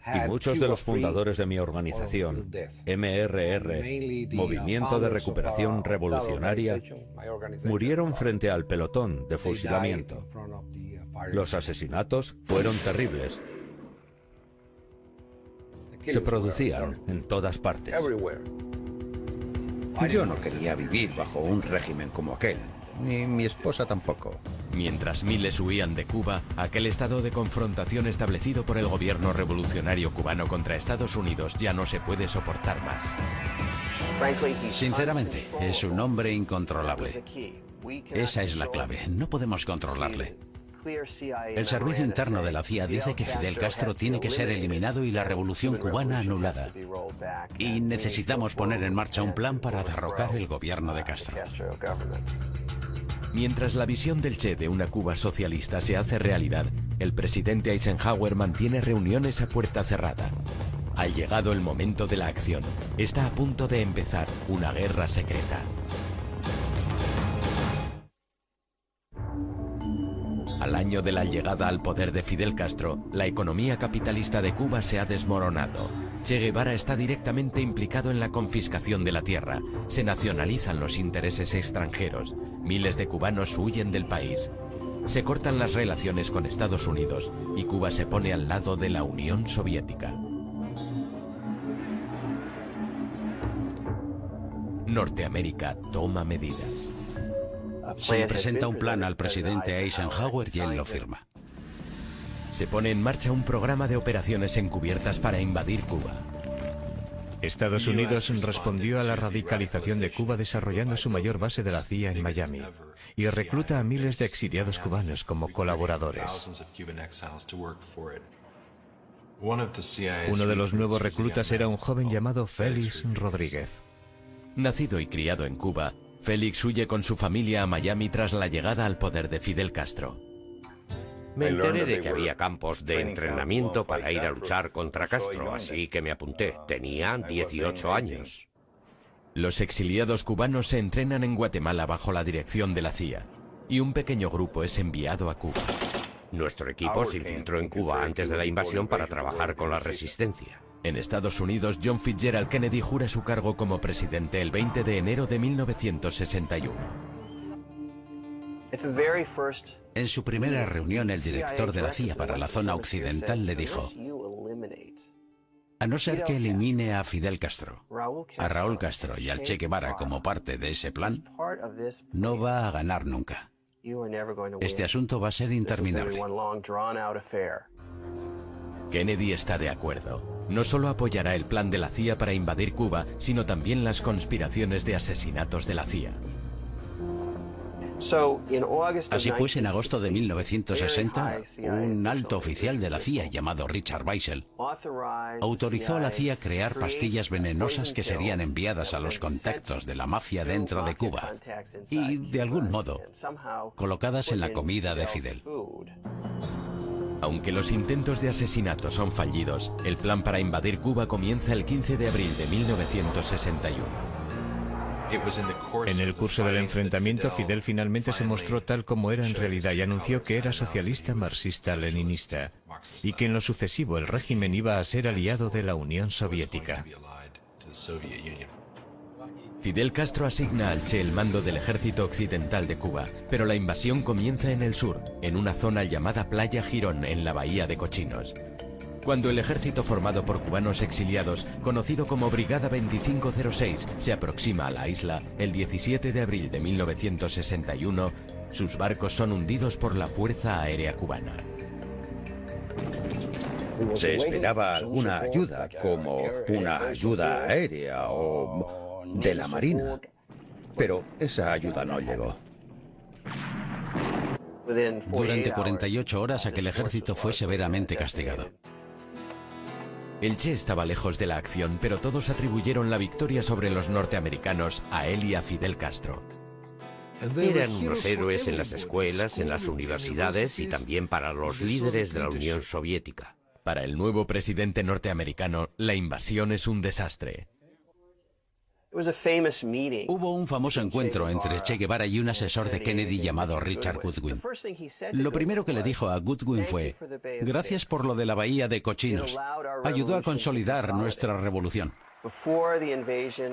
Y muchos de los fundadores de mi organización, MRR, Movimiento de Recuperación Revolucionaria, murieron frente al pelotón de fusilamiento. Los asesinatos fueron terribles. Se producían en todas partes. Yo no quería vivir bajo un régimen como aquel, ni mi esposa tampoco. Mientras miles huían de Cuba, aquel estado de confrontación establecido por el gobierno revolucionario cubano contra Estados Unidos ya no se puede soportar más. Sinceramente, es un hombre incontrolable. Esa es la clave, no podemos controlarle. El servicio interno de la CIA dice que Fidel Castro tiene que ser eliminado y la revolución cubana anulada. Y necesitamos poner en marcha un plan para derrocar el gobierno de Castro. Mientras la visión del Che de una Cuba socialista se hace realidad, el presidente Eisenhower mantiene reuniones a puerta cerrada. Ha llegado el momento de la acción. Está a punto de empezar una guerra secreta. Al año de la llegada al poder de Fidel Castro, la economía capitalista de Cuba se ha desmoronado. Che Guevara está directamente implicado en la confiscación de la tierra. Se nacionalizan los intereses extranjeros. Miles de cubanos huyen del país. Se cortan las relaciones con Estados Unidos y Cuba se pone al lado de la Unión Soviética. Norteamérica toma medidas. Se le presenta un plan al presidente Eisenhower y él lo firma. Se pone en marcha un programa de operaciones encubiertas para invadir Cuba. Estados Unidos respondió a la radicalización de Cuba desarrollando su mayor base de la CIA en Miami y recluta a miles de exiliados cubanos como colaboradores. Uno de los nuevos reclutas era un joven llamado Félix Rodríguez. Nacido y criado en Cuba, Félix huye con su familia a Miami tras la llegada al poder de Fidel Castro. Me enteré de que había campos de entrenamiento para ir a luchar contra Castro, así que me apunté. Tenía 18 años. Los exiliados cubanos se entrenan en Guatemala bajo la dirección de la CIA, y un pequeño grupo es enviado a Cuba. Nuestro equipo se infiltró en Cuba antes de la invasión para trabajar con la resistencia. En Estados Unidos, John Fitzgerald Kennedy jura su cargo como presidente el 20 de enero de 1961. En su primera reunión, el director de la CIA para la zona occidental le dijo: a no ser que elimine a Fidel Castro, a Raúl Castro y al Che Guevara como parte de ese plan, no va a ganar nunca. Este asunto va a ser interminable. Kennedy está de acuerdo. No solo apoyará el plan de la CIA para invadir Cuba, sino también las conspiraciones de asesinatos de la CIA. Así pues, en agosto de 1960, un alto oficial de la CIA llamado Richard Weissel autorizó a la CIA crear pastillas venenosas que serían enviadas a los contactos de la mafia dentro de Cuba y, de algún modo, colocadas en la comida de Fidel. Aunque los intentos de asesinato son fallidos, el plan para invadir Cuba comienza el 15 de abril de 1961. En el curso del enfrentamiento, Fidel finalmente se mostró tal como era en realidad y anunció que era socialista marxista-leninista y que en lo sucesivo el régimen iba a ser aliado de la Unión Soviética. Fidel Castro asigna al Che el mando del ejército occidental de Cuba, pero la invasión comienza en el sur, en una zona llamada Playa Girón, en la Bahía de Cochinos. Cuando el ejército formado por cubanos exiliados, conocido como Brigada 2506, se aproxima a la isla el 17 de abril de 1961, sus barcos son hundidos por la Fuerza Aérea Cubana. Se esperaba alguna ayuda, como una ayuda aérea o de la Marina, pero esa ayuda no llegó. Durante 48 horas aquel ejército fue severamente castigado. El Che estaba lejos de la acción, pero todos atribuyeron la victoria sobre los norteamericanos a él y a Fidel Castro. Eran unos héroes en las escuelas, en las universidades y también para los líderes de la Unión Soviética. Para el nuevo presidente norteamericano, la invasión es un desastre. Hubo un famoso encuentro entre Che Guevara y un asesor de Kennedy llamado Richard Goodwin. Lo primero que le dijo a Goodwin fue: gracias por lo de la bahía de Cochinos. Ayudó a consolidar nuestra revolución.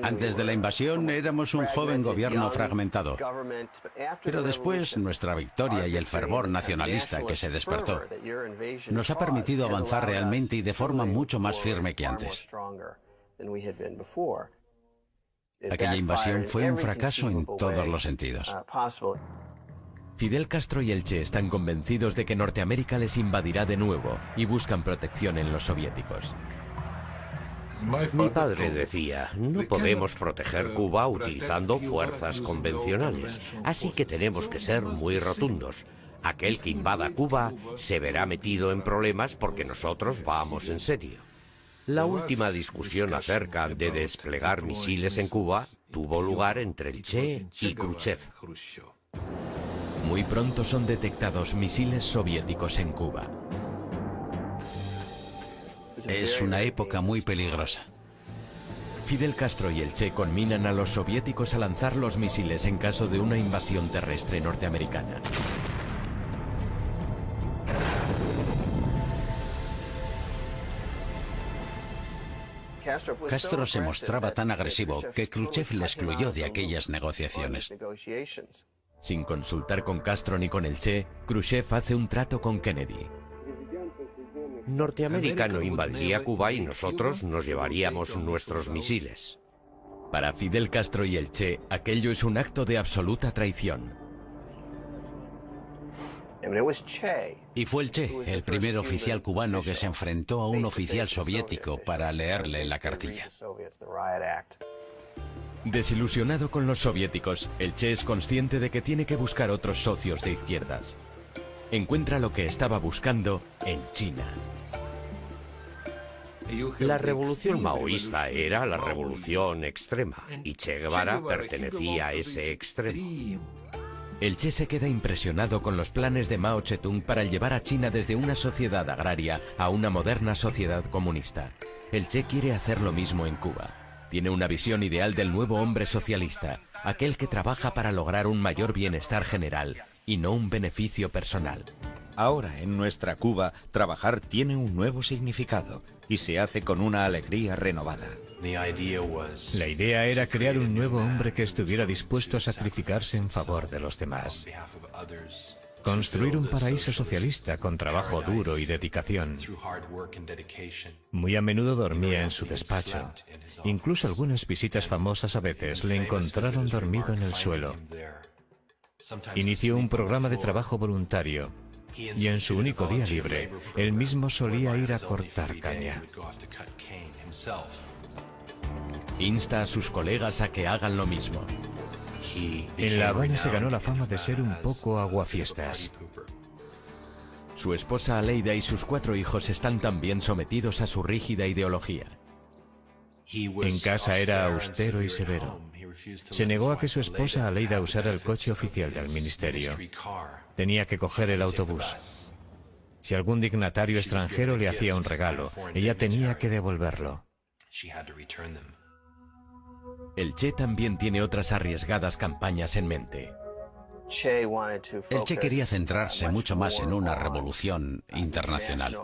Antes de la invasión éramos un joven gobierno fragmentado, pero después nuestra victoria y el fervor nacionalista que se despertó nos ha permitido avanzar realmente y de forma mucho más firme que antes. Aquella invasión fue un fracaso en todos los sentidos. Fidel Castro y el Che están convencidos de que Norteamérica les invadirá de nuevo y buscan protección en los soviéticos. Mi padre decía, no podemos proteger Cuba utilizando fuerzas convencionales, así que tenemos que ser muy rotundos. Aquel que invada Cuba se verá metido en problemas porque nosotros vamos en serio. La última discusión acerca de desplegar misiles en Cuba tuvo lugar entre el Che y Khrushchev. Muy pronto son detectados misiles soviéticos en Cuba. Es una época muy peligrosa. Fidel Castro y el Che conminan a los soviéticos a lanzar los misiles en caso de una invasión terrestre norteamericana. Castro se mostraba tan agresivo que Khrushchev le excluyó de aquellas negociaciones. Sin consultar con Castro ni con el Che, Khrushchev hace un trato con Kennedy. Norteamérica no invadiría Cuba y nosotros nos llevaríamos nuestros misiles. Para Fidel Castro y el Che, aquello es un acto de absoluta traición. Y fue el Che, el primer oficial cubano que se enfrentó a un oficial soviético para leerle la cartilla. Desilusionado con los soviéticos, el Che es consciente de que tiene que buscar otros socios de izquierdas. Encuentra lo que estaba buscando en China. La revolución maoísta era la revolución extrema y Che Guevara pertenecía a ese extremo. El Che se queda impresionado con los planes de Mao Zedong para llevar a China desde una sociedad agraria a una moderna sociedad comunista. El Che quiere hacer lo mismo en Cuba. Tiene una visión ideal del nuevo hombre socialista, aquel que trabaja para lograr un mayor bienestar general y no un beneficio personal. Ahora, en nuestra Cuba, trabajar tiene un nuevo significado y se hace con una alegría renovada. La idea era crear un nuevo hombre que estuviera dispuesto a sacrificarse en favor de los demás. Construir un paraíso socialista con trabajo duro y dedicación. Muy a menudo dormía en su despacho. Incluso algunas visitas famosas a veces le encontraron dormido en el suelo. Inició un programa de trabajo voluntario y en su único día libre, él mismo solía ir a cortar caña. Insta a sus colegas a que hagan lo mismo. En La Habana se ganó la fama de ser un poco aguafiestas. Su esposa Aleida y sus 4 hijos están también sometidos a su rígida ideología. En casa era austero y severo. Se negó a que su esposa Aleida usara el coche oficial del ministerio. Tenía que coger el autobús. Si algún dignatario extranjero le hacía un regalo, ella tenía que devolverlo. El Che también tiene otras arriesgadas campañas en mente. El Che quería centrarse mucho más en una revolución internacional.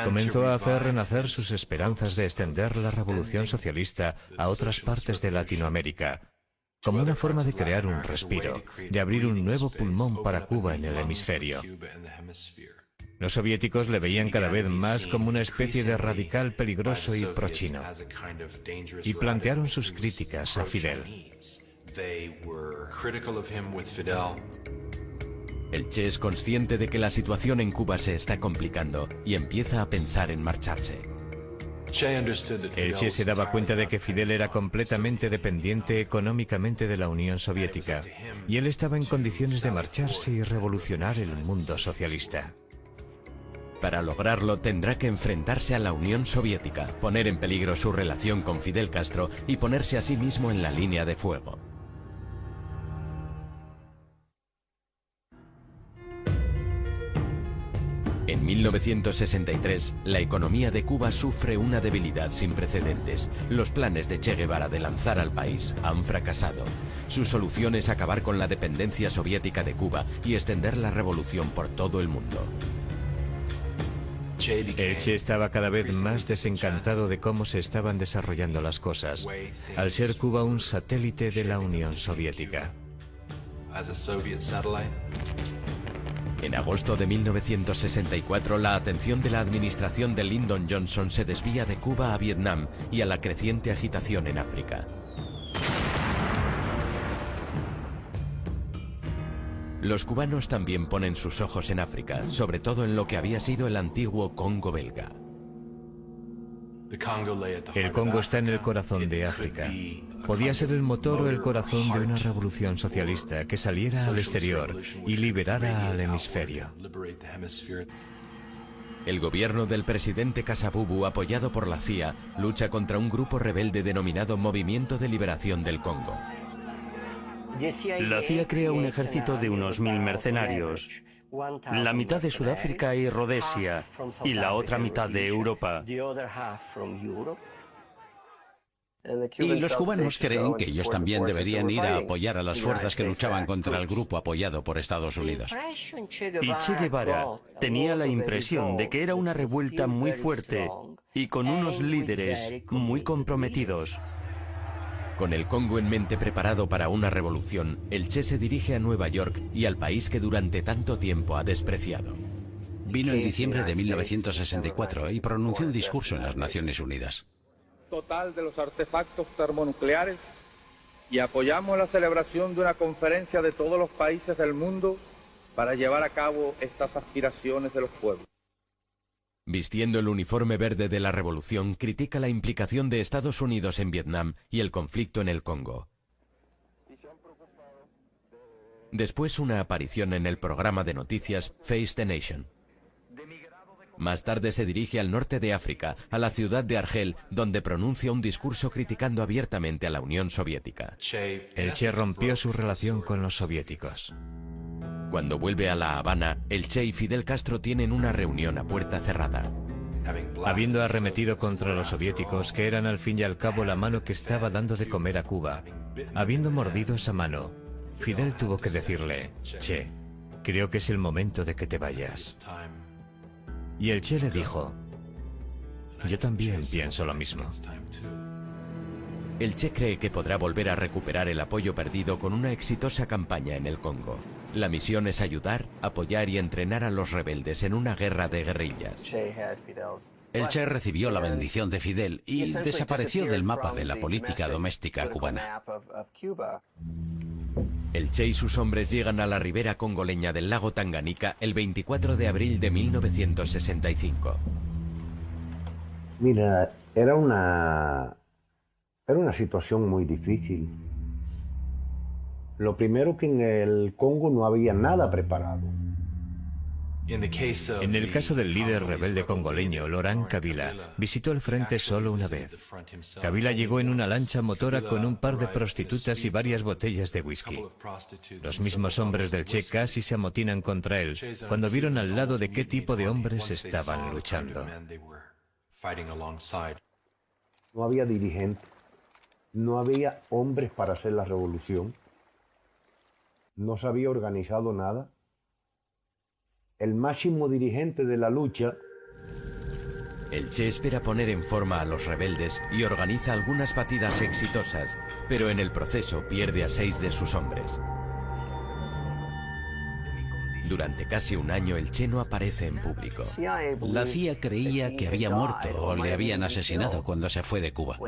Comenzó a hacer renacer sus esperanzas de extender la revolución socialista a otras partes de Latinoamérica, como una forma de crear un respiro, de abrir un nuevo pulmón para Cuba en el hemisferio. Los soviéticos le veían cada vez más como una especie de radical peligroso y prochino, y plantearon sus críticas a Fidel. El Che es consciente de que la situación en Cuba se está complicando y empieza a pensar en marcharse. El Che se daba cuenta de que Fidel era completamente dependiente económicamente de la Unión Soviética, y él estaba en condiciones de marcharse y revolucionar el mundo socialista. Para lograrlo tendrá que enfrentarse a la Unión Soviética, poner en peligro su relación con Fidel Castro y ponerse a sí mismo en la línea de fuego. En 1963, la economía de Cuba sufre una debilidad sin precedentes. Los planes de Che Guevara de lanzar al país han fracasado. Su solución es acabar con la dependencia soviética de Cuba y extender la revolución por todo el mundo. El Che estaba cada vez más desencantado de cómo se estaban desarrollando las cosas, al ser Cuba un satélite de la Unión Soviética. En agosto de 1964, la atención de la administración de Lyndon Johnson se desvía de Cuba a Vietnam y a la creciente agitación en África. Los cubanos también ponen sus ojos en África, sobre todo en lo que había sido el antiguo Congo belga. El Congo está en el corazón de África. Podía ser el motor o el corazón de una revolución socialista que saliera al exterior y liberara al hemisferio. El gobierno del presidente Kasavubu, apoyado por la CIA, lucha contra un grupo rebelde denominado Movimiento de Liberación del Congo. La CIA crea un ejército de unos 1000 mercenarios, la mitad de Sudáfrica y Rodesia, y la otra mitad de Europa. Y los cubanos creen que ellos también deberían ir a apoyar a las fuerzas que luchaban contra el grupo apoyado por Estados Unidos. Y Che Guevara tenía la impresión de que era una revuelta muy fuerte y con unos líderes muy comprometidos. Con el Congo en mente preparado para una revolución, el Che se dirige a Nueva York y al país que durante tanto tiempo ha despreciado. Vino en diciembre de 1964 y pronunció un discurso en las Naciones Unidas. Total de los artefactos termonucleares y apoyamos la celebración de una conferencia de todos los países del mundo para llevar a cabo estas aspiraciones de los pueblos. Vistiendo el uniforme verde de la revolución, critica la implicación de Estados Unidos en Vietnam y el conflicto en el Congo. Después una aparición en el programa de noticias Face the Nation. Más tarde se dirige al norte de África, a la ciudad de Argel, donde pronuncia un discurso criticando abiertamente a la Unión Soviética. El Che rompió su relación con los soviéticos. Cuando vuelve a La Habana, el Che y Fidel Castro tienen una reunión a puerta cerrada. Habiendo arremetido contra los soviéticos, que eran al fin y al cabo la mano que estaba dando de comer a Cuba, habiendo mordido esa mano, Fidel tuvo que decirle: Che, creo que es el momento de que te vayas. Y el Che le dijo: yo también pienso lo mismo. El Che cree que podrá volver a recuperar el apoyo perdido con una exitosa campaña en el Congo. La misión es ayudar, apoyar y entrenar a los rebeldes en una guerra de guerrillas. El Che recibió la bendición de Fidel y desapareció del mapa de la política doméstica cubana. El Che y sus hombres llegan a la ribera congoleña del lago Tanganica el 24 de abril de 1965. Mira, era una situación muy difícil. Lo primero, que en el Congo no había nada preparado. En el caso del líder rebelde congoleño, Laurent Kabila, visitó el frente solo una vez. Kabila llegó en una lancha motora con un par de prostitutas y varias botellas de whisky. Los mismos hombres del Che casi se amotinan contra él cuando vieron al lado de qué tipo de hombres estaban luchando. No había dirigentes, no había hombres para hacer la revolución, no se había organizado nada. El máximo dirigente de la lucha. El Che espera poner en forma a los rebeldes y organiza algunas batidas exitosas, pero en el proceso pierde a 6 de sus hombres. Durante casi un año el Che no aparece en público. La CIA creía que había muerto o le habían asesinado cuando se fue de Cuba.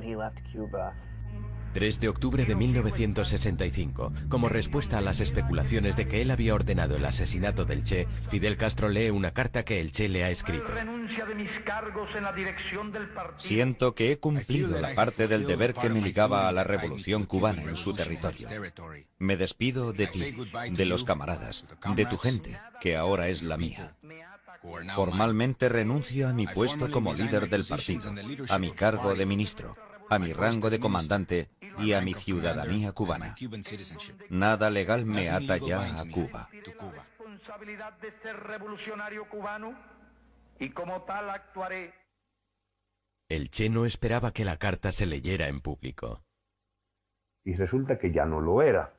3 de octubre de 1965. Como respuesta a las especulaciones de que él había ordenado el asesinato del Che, Fidel Castro lee una carta que el Che le ha escrito. Siento que he cumplido la parte del deber que me ligaba a la revolución cubana en su territorio. Me despido de ti, de los camaradas, de tu gente, que ahora es la mía. Formalmente renuncio a mi puesto como líder del partido, a mi cargo de ministro, a mi rango de comandante y a mi ciudadanía cubana. Nada legal me ata ya a Cuba. El Che no esperaba que la carta se leyera en público. Y resulta que ya no lo era.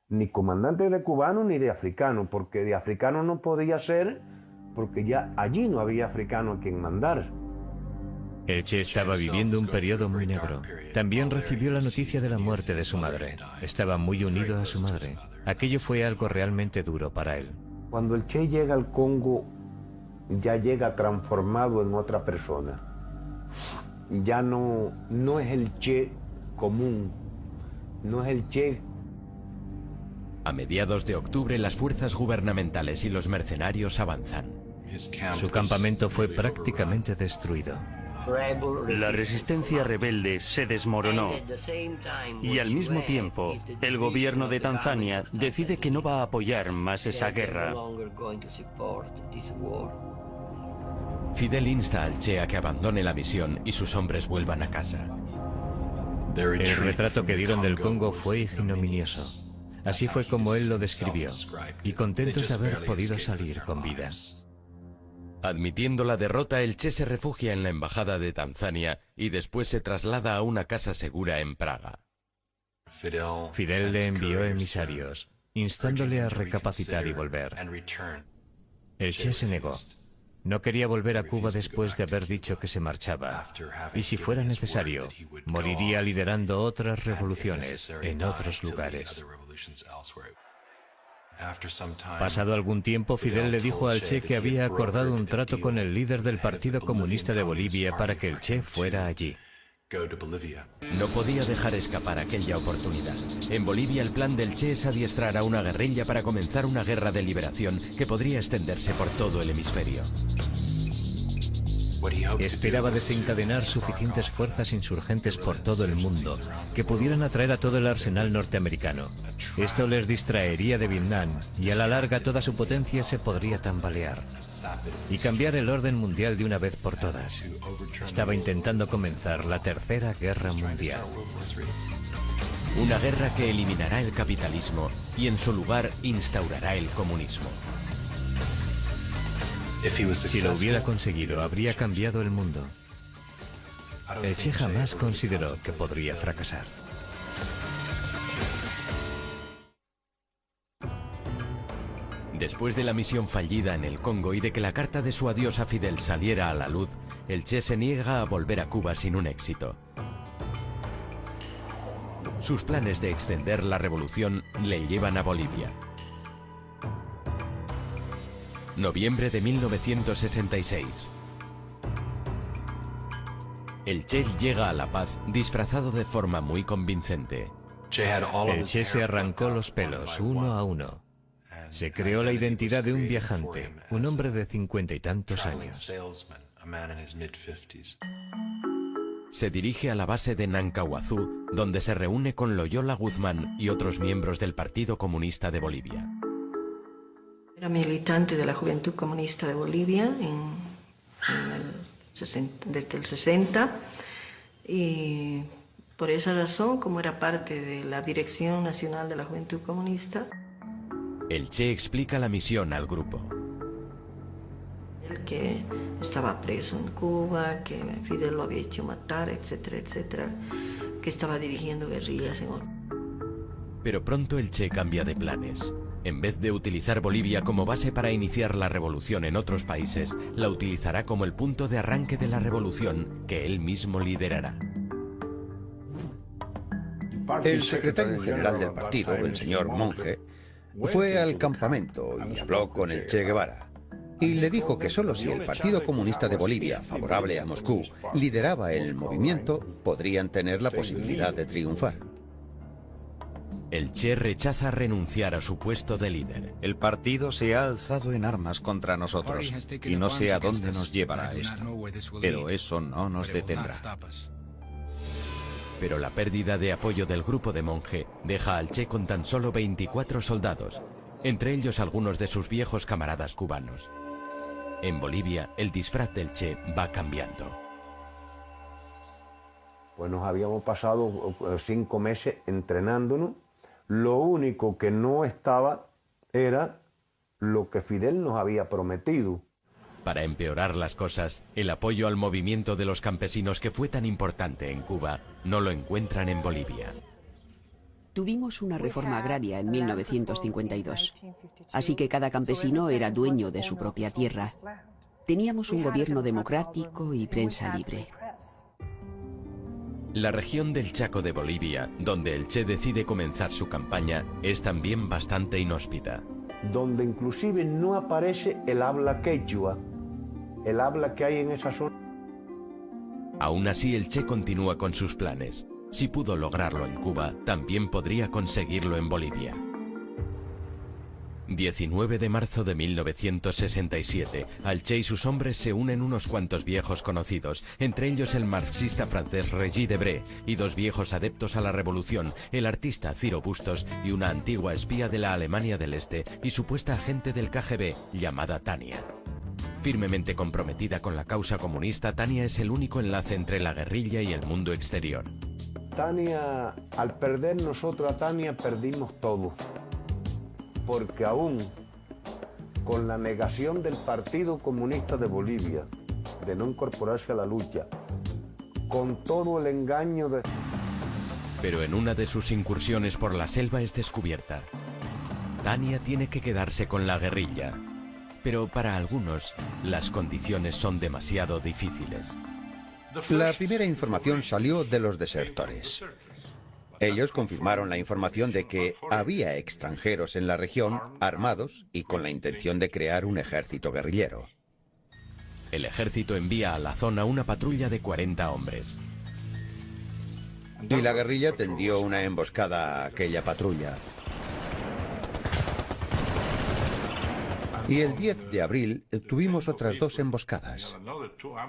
Ni comandante de cubano ni de africano, porque de africano no podía ser, porque ya allí no había africano a quien mandar. El Che estaba viviendo un periodo muy negro. También recibió la noticia de la muerte de su madre. Estaba muy unido a su madre. Aquello fue algo realmente duro para él. Cuando el Che llega al Congo, ya llega transformado en otra persona. Ya no es el Che común, no es el Che. A mediados de octubre las fuerzas gubernamentales y los mercenarios avanzan. Su campamento fue prácticamente destruido. La resistencia rebelde se desmoronó y al mismo tiempo el gobierno de Tanzania decide que no va a apoyar más esa guerra. Fidel insta al Che a que abandone la misión y sus hombres vuelvan a casa. El retrato que dieron del Congo fue ignominioso. Así fue como él lo describió, y contentos de haber podido salir con vida. Admitiendo la derrota, el Che se refugia en la embajada de Tanzania y después se traslada a una casa segura en Praga. Fidel le envió emisarios, instándole a recapacitar y volver. El Che se negó. No quería volver a Cuba después de haber dicho que se marchaba. Y si fuera necesario, moriría liderando otras revoluciones en otros lugares. Pasado algún tiempo, Fidel le dijo al Che que había acordado un trato con el líder del Partido Comunista de Bolivia para que el Che fuera allí. No podía dejar escapar aquella oportunidad. En Bolivia el plan del Che es adiestrar a una guerrilla para comenzar una guerra de liberación que podría extenderse por todo el hemisferio. Esperaba desencadenar suficientes fuerzas insurgentes por todo el mundo que pudieran atraer a todo el arsenal norteamericano. Esto les distraería de Vietnam y a la larga toda su potencia se podría tambalear y cambiar el orden mundial de una vez por todas. Estaba intentando comenzar la Tercera Guerra Mundial. Una guerra que eliminará el capitalismo y en su lugar instaurará el comunismo. Si lo hubiera conseguido, habría cambiado el mundo. El Che jamás consideró que podría fracasar. Después de la misión fallida en el Congo y de que la carta de su adiós a Fidel saliera a la luz, el Che se niega a volver a Cuba sin un éxito. Sus planes de extender la revolución le llevan a Bolivia. Noviembre de 1966. El Che llega a La Paz disfrazado de forma muy convincente. El Che se arrancó los pelos uno a uno. Se creó la identidad de un viajante, un hombre de 50 y tantos años. Se dirige a la base de Nancahuazú, donde se reúne con Loyola Guzmán y otros miembros del Partido Comunista de Bolivia. Era militante de la Juventud Comunista de Bolivia desde el 60 y por esa razón, como era parte de la Dirección Nacional de la Juventud Comunista, el Che explica la misión al grupo. que estaba preso en Cuba, que Fidel lo había hecho matar, etcétera, etcétera, que estaba dirigiendo guerrillas en otro. Pero pronto el Che cambia de planes. En vez de utilizar Bolivia como base para iniciar la revolución en otros países, la utilizará como el punto de arranque de la revolución que él mismo liderará. El secretario general del partido, el señor Monge, fue al campamento y habló con el Che Guevara. Y le dijo que solo si el Partido Comunista de Bolivia, favorable a Moscú, lideraba el movimiento, podrían tener la posibilidad de triunfar. El Che rechaza renunciar a su puesto de líder. El partido se ha alzado en armas contra nosotros y no sé a dónde nos llevará esto. Pero eso no nos detendrá. Pero la pérdida de apoyo del grupo de Monge deja al Che con tan solo 24 soldados, entre ellos algunos de sus viejos camaradas cubanos. En Bolivia, el disfraz del Che va cambiando. Pues nos habíamos pasado 5 meses entrenándonos. Lo único que no estaba era lo que Fidel nos había prometido. Para empeorar las cosas, el apoyo al movimiento de los campesinos que fue tan importante en Cuba no lo encuentran en Bolivia. Tuvimos una reforma agraria en 1952, así que cada campesino era dueño de su propia tierra. Teníamos un gobierno democrático y prensa libre. La región del Chaco de Bolivia, donde el Che decide comenzar su campaña, es también bastante inhóspita. Donde inclusive no aparece el habla quechua, el habla que hay en esa zona. Aún así, el Che continúa con sus planes. Si pudo lograrlo en Cuba, también podría conseguirlo en Bolivia. 19 de marzo de 1967, al Che y sus hombres se unen unos cuantos viejos conocidos, entre ellos el marxista francés Regis Debray y 2 viejos adeptos a la revolución, el artista Ciro Bustos y una antigua espía de la Alemania del Este y supuesta agente del KGB llamada Tania. Firmemente comprometida con la causa comunista, Tania es el único enlace entre la guerrilla y el mundo exterior. Tania, al perder nosotros a Tania, perdimos todo. Porque aún con la negación del Partido Comunista de Bolivia de no incorporarse a la lucha, con todo el engaño de... Pero en una de sus incursiones por la selva es descubierta. Tania tiene que quedarse con la guerrilla, pero para algunos las condiciones son demasiado difíciles. La primera información salió de los desertores. Ellos confirmaron la información de que había extranjeros en la región armados y con la intención de crear un ejército guerrillero. El ejército envía a la zona una patrulla de 40 hombres. Y la guerrilla tendió una emboscada a aquella patrulla. Y el 10 de abril tuvimos otras 2 emboscadas.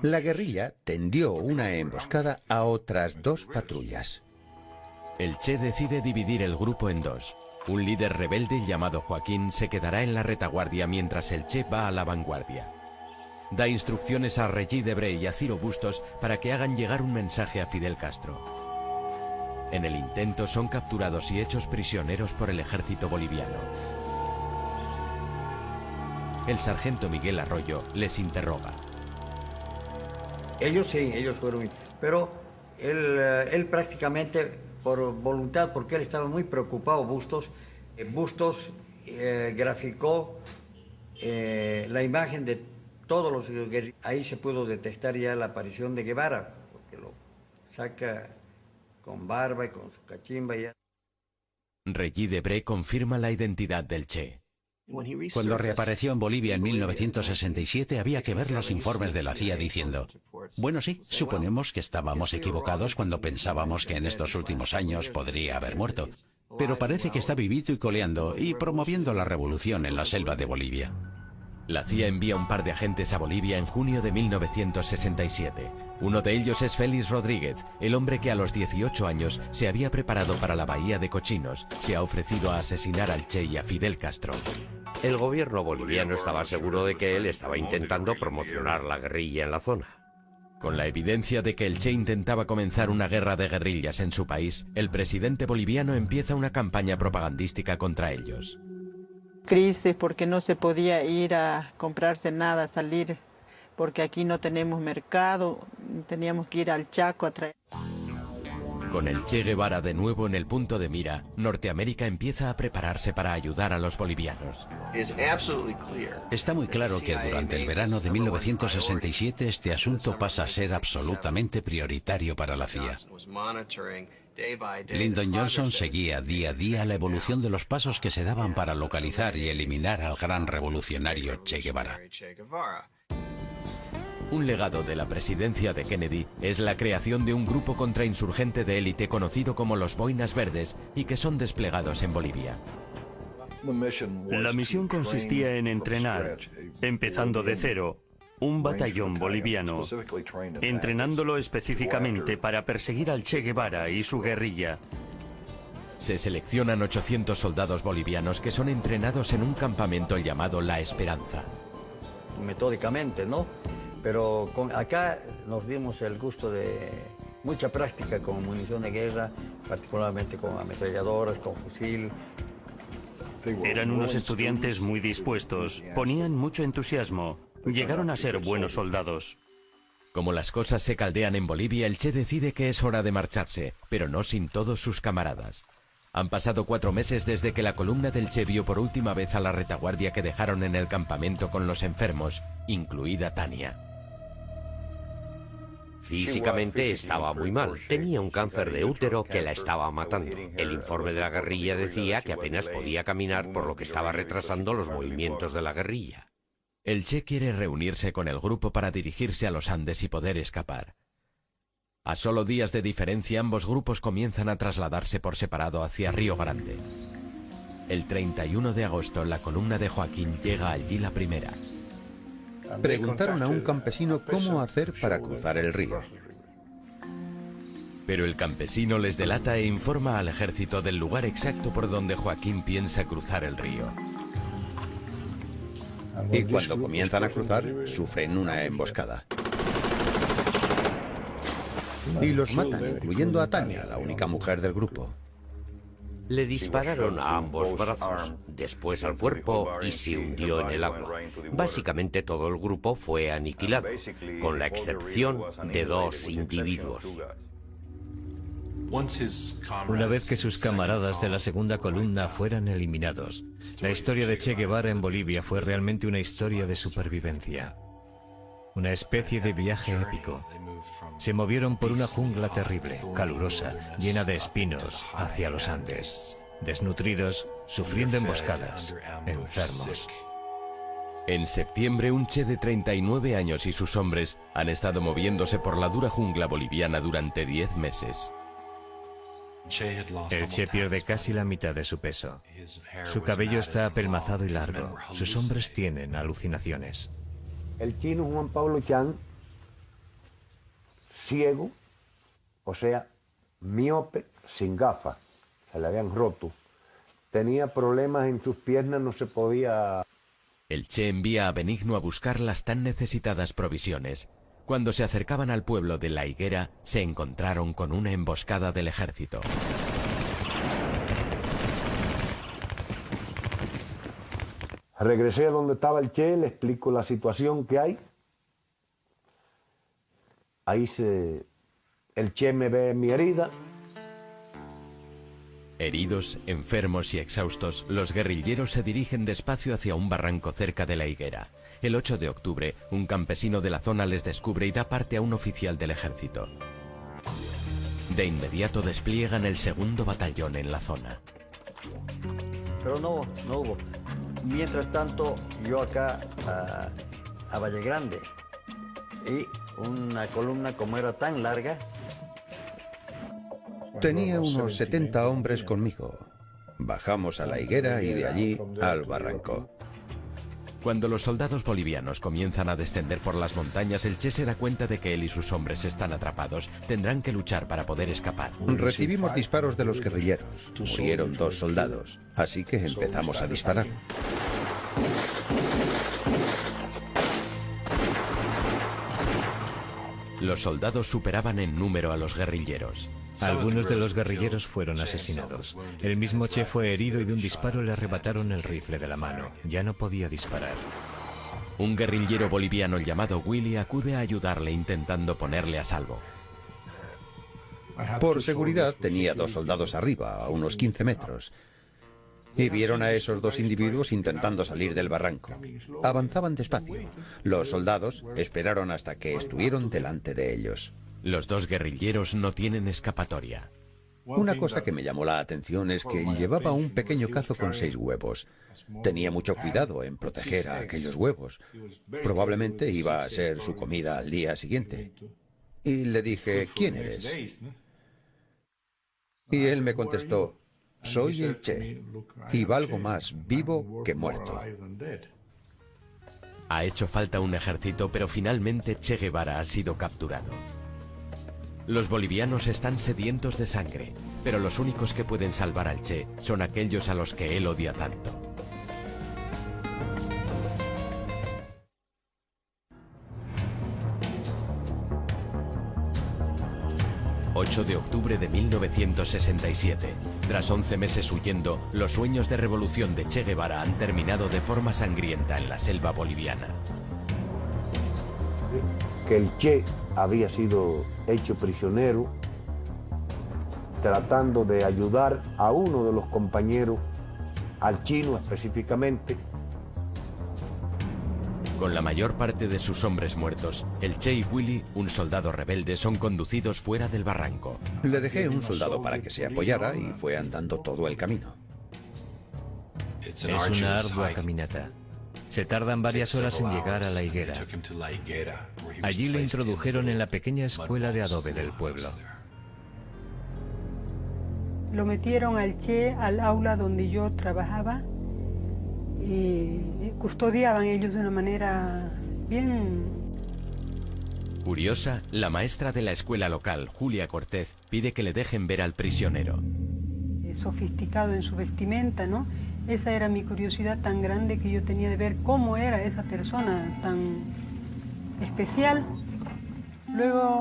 La guerrilla tendió una emboscada a otras 2 patrullas. El Che decide dividir el grupo en 2. Un líder rebelde llamado Joaquín se quedará en la retaguardia mientras el Che va a la vanguardia. Da instrucciones a Regis Debray y a Ciro Bustos para que hagan llegar un mensaje a Fidel Castro. En el intento son capturados y hechos prisioneros por el ejército boliviano. El sargento Miguel Arroyo les interroga. Ellos sí, ellos fueron, pero él prácticamente por voluntad, porque él estaba muy preocupado, Bustos. Bustos graficó la imagen de todos los guerrilleros. Ahí se pudo detectar ya la aparición de Guevara, porque lo saca con barba y con su cachimba ya. Regis Debray confirma la identidad del Che. Cuando reapareció en Bolivia en 1967 había que ver los informes de la CIA diciendo: bueno, sí, suponemos que estábamos equivocados cuando pensábamos que en estos últimos años podría haber muerto, pero parece que está vivito y coleando y promoviendo la revolución en la selva de Bolivia. La CIA envía un par de agentes a Bolivia en junio de 1967. Uno de ellos es Félix Rodríguez, el hombre que a los 18 años se había preparado para la Bahía de Cochinos. Se ha ofrecido a asesinar al Che y a Fidel Castro. El gobierno boliviano estaba seguro de que él estaba intentando promocionar la guerrilla en la zona. Con la evidencia de que el Che intentaba comenzar una guerra de guerrillas en su país, el presidente boliviano empieza una campaña propagandística contra ellos. Crisis porque no se podía ir a comprarse nada, salir porque aquí no tenemos mercado, teníamos que ir al Chaco a traer. Con el Che Guevara de nuevo en el punto de mira, Norteamérica empieza a prepararse para ayudar a los bolivianos. Está muy claro que durante el verano de 1967 este asunto pasa a ser absolutamente prioritario para la CIA. Lyndon Johnson seguía día a día la evolución de los pasos que se daban para localizar y eliminar al gran revolucionario Che Guevara. Un legado de la presidencia de Kennedy es la creación de un grupo contrainsurgente de élite conocido como los Boinas Verdes y que son desplegados en Bolivia. La misión consistía en entrenar, empezando de cero, un batallón boliviano, entrenándolo específicamente para perseguir al Che Guevara y su guerrilla. Se seleccionan 800 soldados bolivianos que son entrenados en un campamento llamado La Esperanza. Metódicamente, ¿no? Pero acá nos dimos el gusto de mucha práctica con munición de guerra, particularmente con ametralladoras, con fusil. Eran unos estudiantes muy dispuestos, ponían mucho entusiasmo, llegaron a ser buenos soldados. Como las cosas se caldean en Bolivia, el Che decide que es hora de marcharse, pero no sin todos sus camaradas. Han pasado 4 meses desde que la columna del Che vio por última vez a la retaguardia que dejaron en el campamento con los enfermos, incluida Tania. Físicamente estaba muy mal, tenía un cáncer de útero que la estaba matando. El informe de la guerrilla decía que apenas podía caminar, por lo que estaba retrasando los movimientos de la guerrilla. El Che quiere reunirse con el grupo para dirigirse a los Andes y poder escapar. A solo días de diferencia, ambos grupos comienzan a trasladarse por separado hacia Río Grande. El 31 de agosto, la columna de Joaquín llega allí la primera. Preguntaron a un campesino cómo hacer para cruzar el río. Pero el campesino les delata e informa al ejército del lugar exacto por donde Joaquín piensa cruzar el río. Y cuando comienzan a cruzar, sufren una emboscada. Y los matan, incluyendo a Tania, la única mujer del grupo. Le dispararon a ambos brazos, después al cuerpo y se hundió en el agua. Básicamente todo el grupo fue aniquilado, con la excepción de 2 individuos. Una vez que sus camaradas de la segunda columna fueran eliminados, la historia de Che Guevara en Bolivia fue realmente una historia de supervivencia. Una especie de viaje épico. Se movieron por una jungla terrible, calurosa, llena de espinos, hacia los Andes. Desnutridos, sufriendo emboscadas, enfermos. En septiembre, un Che de 39 años y sus hombres han estado moviéndose por la dura jungla boliviana durante 10 meses. El Che pierde casi la mitad de su peso. Su cabello está apelmazado y largo. Sus hombres tienen alucinaciones. El chino Juan Pablo Chan, ciego, o sea, miope, sin gafas, se le habían roto. Tenía problemas en sus piernas, no se podía... El Che envía a Benigno a buscar las tan necesitadas provisiones. Cuando se acercaban al pueblo de La Higuera, se encontraron con una emboscada del ejército. Regresé a donde estaba el Che, le explico la situación que hay. Ahí el Che me ve mi herida. Heridos, enfermos y exhaustos, los guerrilleros se dirigen despacio hacia un barranco cerca de La Higuera. El 8 de octubre, un campesino de la zona les descubre y da parte a un oficial del ejército. De inmediato despliegan el 2º batallón en la zona. Pero no hubo. Mientras tanto, yo acá a Valle Grande, y una columna como era tan larga... Tenía unos 70 hombres conmigo. Bajamos a La Higuera y de allí al barranco. Cuando los soldados bolivianos comienzan a descender por las montañas, el Che se da cuenta de que él y sus hombres están atrapados. Tendrán que luchar para poder escapar. Recibimos disparos de los guerrilleros. Murieron 2 soldados, así que empezamos a disparar. Los soldados superaban en número a los guerrilleros. Algunos de los guerrilleros fueron asesinados. El mismo Che fue herido y de un disparo le arrebataron el rifle de la mano. Ya no podía disparar. Un guerrillero boliviano llamado Willy acude a ayudarle intentando ponerle a salvo. Por seguridad tenía 2 soldados arriba, a unos 15 metros. Y vieron a esos 2 individuos intentando salir del barranco. Avanzaban despacio. Los soldados esperaron hasta que estuvieron delante de ellos. Los 2 guerrilleros no tienen escapatoria. Una cosa que me llamó la atención es que llevaba un pequeño cazo con 6 huevos. Tenía mucho cuidado en proteger a aquellos huevos. Probablemente iba a ser su comida al día siguiente. Y le dije, ¿quién eres? Y él me contestó, soy el Che, y valgo más vivo que muerto. Ha hecho falta un ejército, pero finalmente Che Guevara ha sido capturado. Los bolivianos están sedientos de sangre, pero los únicos que pueden salvar al Che son aquellos a los que él odia tanto. ...8 de octubre de 1967... Tras 11 meses huyendo, los sueños de revolución de Che Guevara han terminado de forma sangrienta en la selva boliviana. Que el Che había sido hecho prisionero tratando de ayudar a uno de los compañeros, al chino específicamente. Con la mayor parte de sus hombres muertos, el Che y Willy, un soldado rebelde, son conducidos fuera del barranco. Le dejé un soldado para que se apoyara y fue andando todo el camino. Es una ardua caminata. Se tardan varias horas en llegar a la higuera. Allí le introdujeron en la pequeña escuela de adobe del pueblo. Lo metieron al Che al aula donde yo trabajaba y custodiaban ellos de una manera bien... Curiosa, la maestra de la escuela local, Julia Cortez, pide que le dejen ver al prisionero. Sofisticado en su vestimenta, ¿no? Esa era mi curiosidad tan grande que yo tenía de ver cómo era esa persona tan especial. Luego,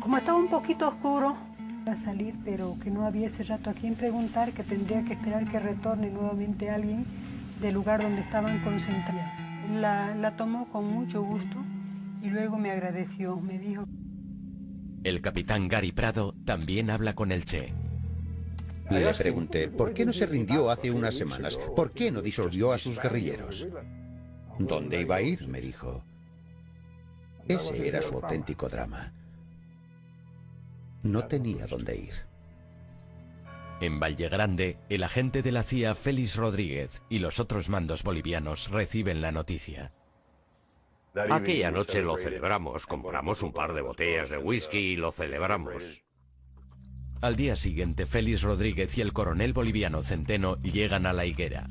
como estaba un poquito oscuro, iba a salir, pero que no había ese rato a quien preguntar, que tendría que esperar que retorne nuevamente alguien del lugar donde estaban concentrados. La tomó con mucho gusto y luego me agradeció, me dijo... El capitán Gary Prado también habla con el Che. Le pregunté, ¿por qué no se rindió hace unas semanas? ¿Por qué no disolvió a sus guerrilleros? ¿Dónde iba a ir?, me dijo. Ese era su auténtico drama. No tenía dónde ir. En Valle Grande, el agente de la CIA, Félix Rodríguez, y los otros mandos bolivianos reciben la noticia. Aquella noche lo celebramos, compramos un par de botellas de whisky y lo celebramos. Al día siguiente, Félix Rodríguez y el coronel boliviano Centeno llegan a la higuera.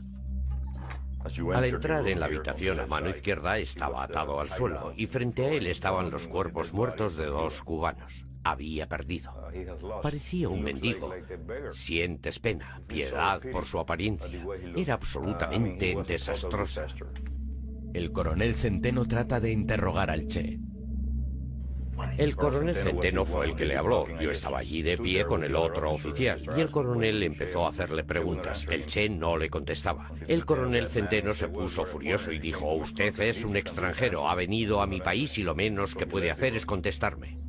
Al entrar en la habitación a mano izquierda estaba atado al suelo y frente a él estaban los cuerpos muertos de 2 cubanos. Había perdido. Parecía un mendigo. Sientes pena, piedad por su apariencia. Era absolutamente desastrosa. El coronel Centeno trata de interrogar al Che. El coronel Centeno fue el que le habló. Yo estaba allí de pie con el otro oficial y el coronel empezó a hacerle preguntas. El Che no le contestaba. El coronel Centeno se puso furioso y dijo: usted es un extranjero, ha venido a mi país y lo menos que puede hacer es contestarme.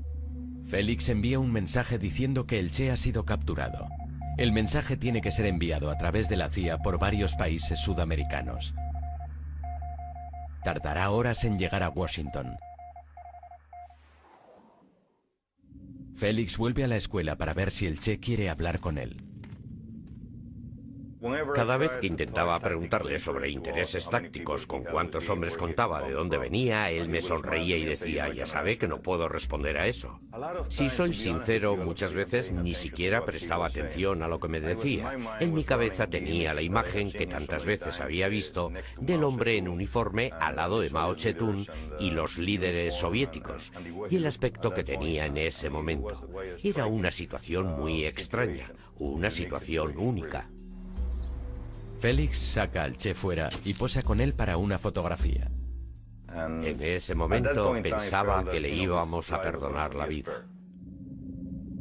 Félix envía un mensaje diciendo que el Che ha sido capturado. El mensaje tiene que ser enviado a través de la CIA por varios países sudamericanos. Tardará horas en llegar a Washington. Félix vuelve a la escuela para ver si el Che quiere hablar con él. Cada vez que intentaba preguntarle sobre intereses tácticos, con cuántos hombres contaba, de dónde venía, él me sonreía y decía: ya sabe que no puedo responder a eso. Si soy sincero, muchas veces ni siquiera prestaba atención a lo que me decía. En mi cabeza tenía la imagen que tantas veces había visto del hombre en uniforme al lado de Mao Zedong y los líderes soviéticos, y el aspecto que tenía en ese momento. Era una situación muy extraña, una situación única. Félix saca al Che fuera y posa con él para una fotografía. En ese momento pensaba que le íbamos a perdonar la vida.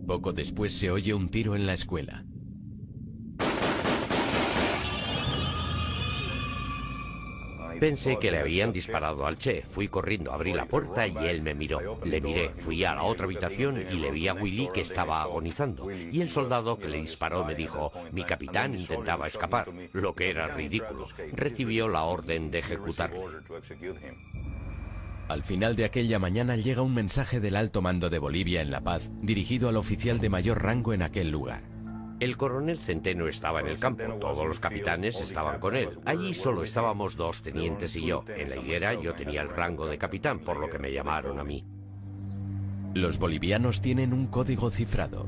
Poco después se oye un tiro en la escuela. Pensé que le habían disparado al Che. Fui corriendo, abrí la puerta y él me miró. Le miré, fui a la otra habitación y le vi a Willy que estaba agonizando. Y el soldado que le disparó me dijo, mi capitán intentaba escapar, lo que era ridículo. Recibió la orden de ejecutarle. Al final de aquella mañana llega un mensaje del alto mando de Bolivia en La Paz, dirigido al oficial de mayor rango en aquel lugar. El coronel Centeno estaba en el campo, todos los capitanes estaban con él. Allí solo estábamos 2 tenientes y yo. En la higuera yo tenía el rango de capitán, por lo que me llamaron a mí. Los bolivianos tienen un código cifrado.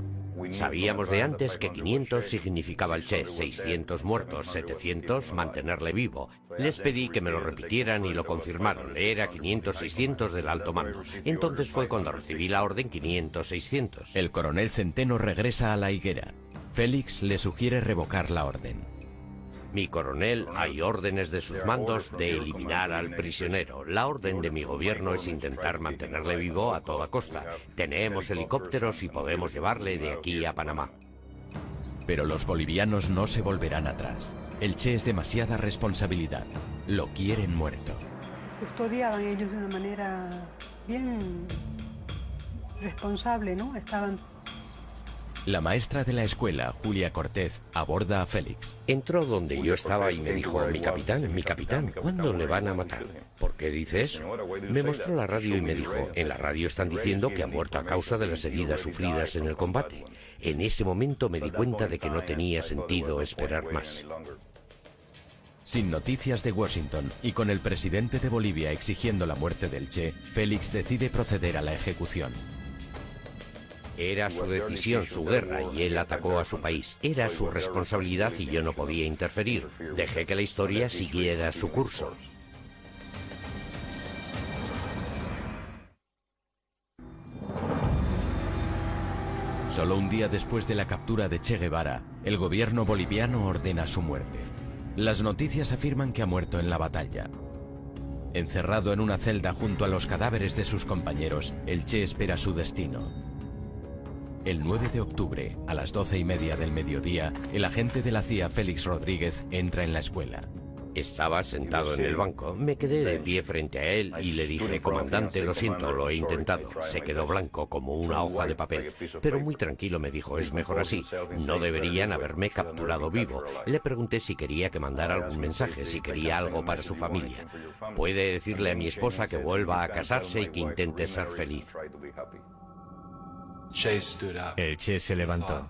Sabíamos de antes que 500 significaba el Che, 600 muertos, 700 mantenerle vivo. Les pedí que me lo repitieran y lo confirmaron. Era 500-600 del alto mando. Entonces fue cuando recibí la orden 500-600. El coronel Centeno regresa a la higuera. Félix le sugiere revocar la orden. Mi coronel, hay órdenes de sus mandos de eliminar al prisionero. La orden de mi gobierno es intentar mantenerle vivo a toda costa. Tenemos helicópteros y podemos llevarle de aquí a Panamá. Pero los bolivianos no se volverán atrás. El Che es demasiada responsabilidad. Lo quieren muerto. Custodiaban ellos de una manera bien responsable, ¿no? Estaban... La maestra de la escuela, Julia Cortez, aborda a Félix. Entró donde yo estaba y me dijo, mi capitán, ¿cuándo le van a matar? ¿Por qué dice eso? Me mostró la radio y me dijo, en la radio están diciendo que ha muerto a causa de las heridas sufridas en el combate. En ese momento me di cuenta de que no tenía sentido esperar más. Sin noticias de Washington y con el presidente de Bolivia exigiendo la muerte del Che, Félix decide proceder a la ejecución. Era su decisión, su guerra, y él atacó a su país. Era su responsabilidad y yo no podía interferir. Dejé que la historia siguiera su curso. Solo un día después de la captura de Che Guevara, el gobierno boliviano ordena su muerte. Las noticias afirman que ha muerto en la batalla. Encerrado en una celda junto a los cadáveres de sus compañeros, el Che espera su destino. El 9 de octubre, a las 12:30 del mediodía, el agente de la CIA, Félix Rodríguez, entra en la escuela. Estaba sentado en el banco. Me quedé de pie frente a él y le dije, comandante, lo siento, lo he intentado. Se quedó blanco como una hoja de papel. Pero muy tranquilo me dijo, es mejor así. No deberían haberme capturado vivo. Le pregunté si quería que mandara algún mensaje, si quería algo para su familia. Puede decirle a mi esposa que vuelva a casarse y que intente ser feliz. El Che se levantó.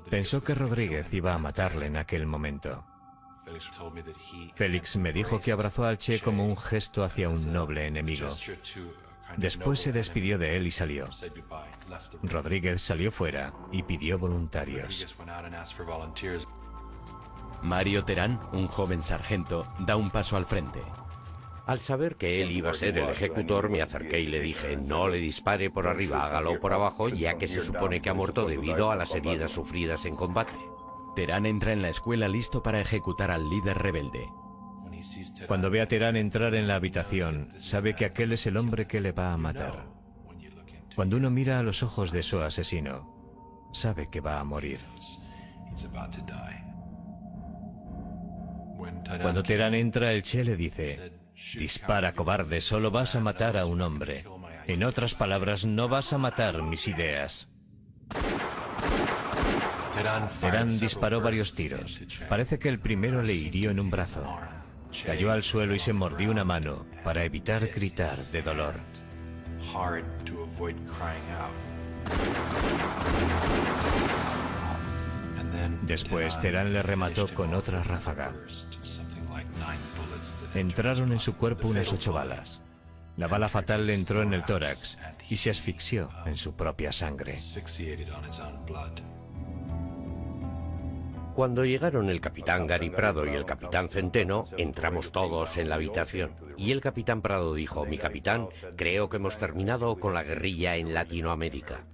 Pensó que Rodríguez iba a matarle en aquel momento. Félix me dijo que abrazó al Che como un gesto hacia un noble enemigo. Después se despidió de él y salió. Rodríguez salió fuera y pidió voluntarios. Mario Terán, un joven sargento, da un paso al frente. Al saber que él iba a ser el ejecutor, me acerqué y le dije, no le dispare por arriba, hágalo por abajo, ya que se supone que ha muerto debido a las heridas sufridas en combate. Terán entra en la escuela listo para ejecutar al líder rebelde. Cuando ve a Terán entrar en la habitación, sabe que aquel es el hombre que le va a matar. Cuando uno mira a los ojos de su asesino, sabe que va a morir. Cuando Terán entra, el Che le dice, dispara, cobarde, solo vas a matar a un hombre. En otras palabras, no vas a matar mis ideas. Terán disparó varios tiros. Parece que el primero le hirió en un brazo. Cayó al suelo y se mordió una mano para evitar gritar de dolor. Después, Terán le remató con otra ráfaga. Entraron en su cuerpo unas 8 balas. La bala fatal le entró en el tórax y se asfixió en su propia sangre. Cuando llegaron el capitán Gary Prado y el capitán Centeno, entramos todos en la habitación. Y el capitán Prado dijo, mi capitán, creo que hemos terminado con la guerrilla en Latinoamérica.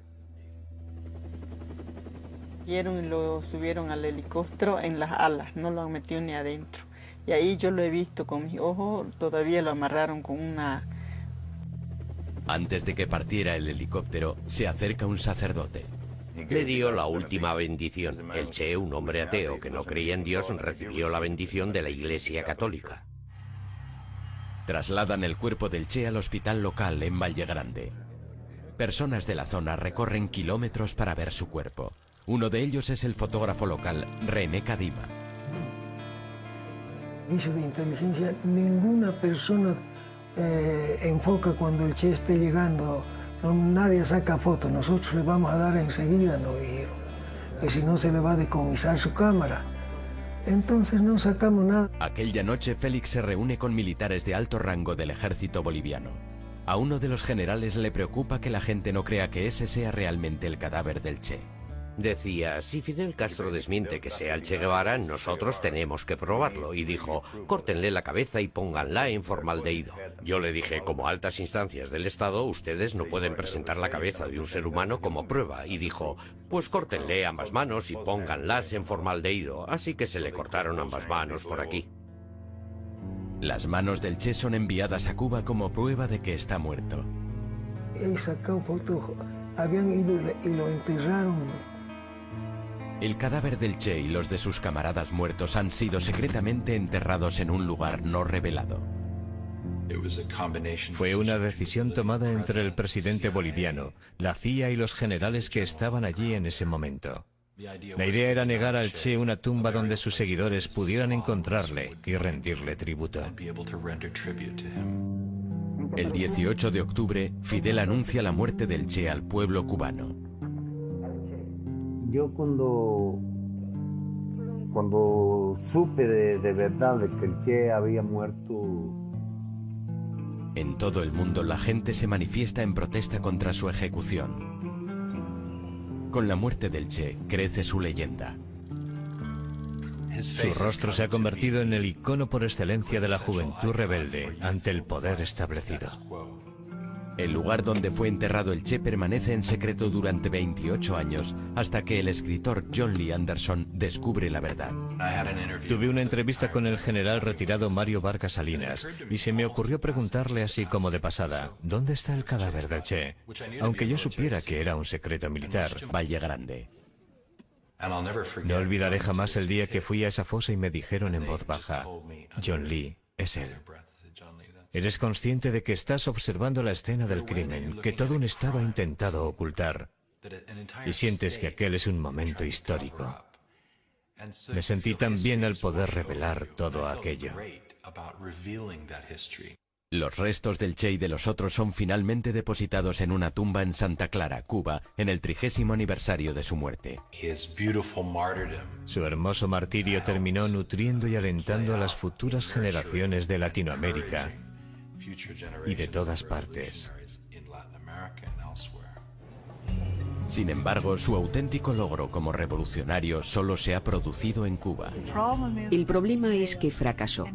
Y lo subieron al helicóptero en las alas, no lo han metido ni adentro. Y ahí yo lo he visto con mis ojos, todavía lo amarraron con una... Antes de que partiera el helicóptero, se acerca un sacerdote. Le dio la última bendición. El Che, un hombre ateo que no creía en Dios, recibió la bendición de la Iglesia Católica. Trasladan el cuerpo del Che al hospital local en Valle Grande. Personas de la zona recorren kilómetros para ver su cuerpo. Uno de ellos es el fotógrafo local, René Cadima. Servicio de inteligencia, ninguna persona enfoca cuando el Che esté llegando. Nadie saca fotos, nosotros le vamos a dar enseguida, no dijeron. Que si no se le va a decomisar su cámara. Entonces no sacamos nada. Aquella noche Félix se reúne con militares de alto rango del ejército boliviano. A uno de los generales le preocupa que la gente no crea que ese sea realmente el cadáver del Che. Decía, si Fidel Castro desmiente que sea el Che Guevara, nosotros tenemos que probarlo. Y dijo, córtenle la cabeza y pónganla en formaldehído. Yo le dije, como altas instancias del Estado, ustedes no pueden presentar la cabeza de un ser humano como prueba. Y dijo, pues córtenle ambas manos y pónganlas en formaldehído. Así que se le cortaron ambas manos por aquí. Las manos del Che son enviadas a Cuba como prueba de que está muerto. He sacado fotos, habían ido y lo enterraron. El cadáver del Che y los de sus camaradas muertos han sido secretamente enterrados en un lugar no revelado. Fue una decisión tomada entre el presidente boliviano, la CIA y los generales que estaban allí en ese momento. La idea era negar al Che una tumba donde sus seguidores pudieran encontrarle y rendirle tributo. El 18 de octubre, Fidel anuncia la muerte del Che al pueblo cubano. Yo cuando supe de verdad de que el Che había muerto... En todo el mundo la gente se manifiesta en protesta contra su ejecución. Con la muerte del Che crece su leyenda. Su rostro se ha convertido en el icono por excelencia de la juventud rebelde ante el poder establecido. El lugar donde fue enterrado el Che permanece en secreto durante 28 años, hasta que el escritor John Lee Anderson descubre la verdad. Tuve una entrevista con el general retirado Mario Vargas Salinas, y se me ocurrió preguntarle así como de pasada, ¿dónde está el cadáver del Che? Aunque yo supiera que era un secreto militar. Valle Grande. No olvidaré jamás el día que fui a esa fosa y me dijeron en voz baja, John Lee, es él. Eres consciente de que estás observando la escena del crimen, que todo un Estado ha intentado ocultar, y sientes que aquel es un momento histórico. Me sentí tan bien al poder revelar todo aquello. Los restos del Che y de los otros son finalmente depositados en una tumba en Santa Clara, Cuba, en el 30º aniversario de su muerte. Su hermoso martirio terminó nutriendo y alentando a las futuras generaciones de Latinoamérica y de todas partes. Sin embargo, su auténtico logro como revolucionario solo se ha producido en Cuba. El problema es que fracasó.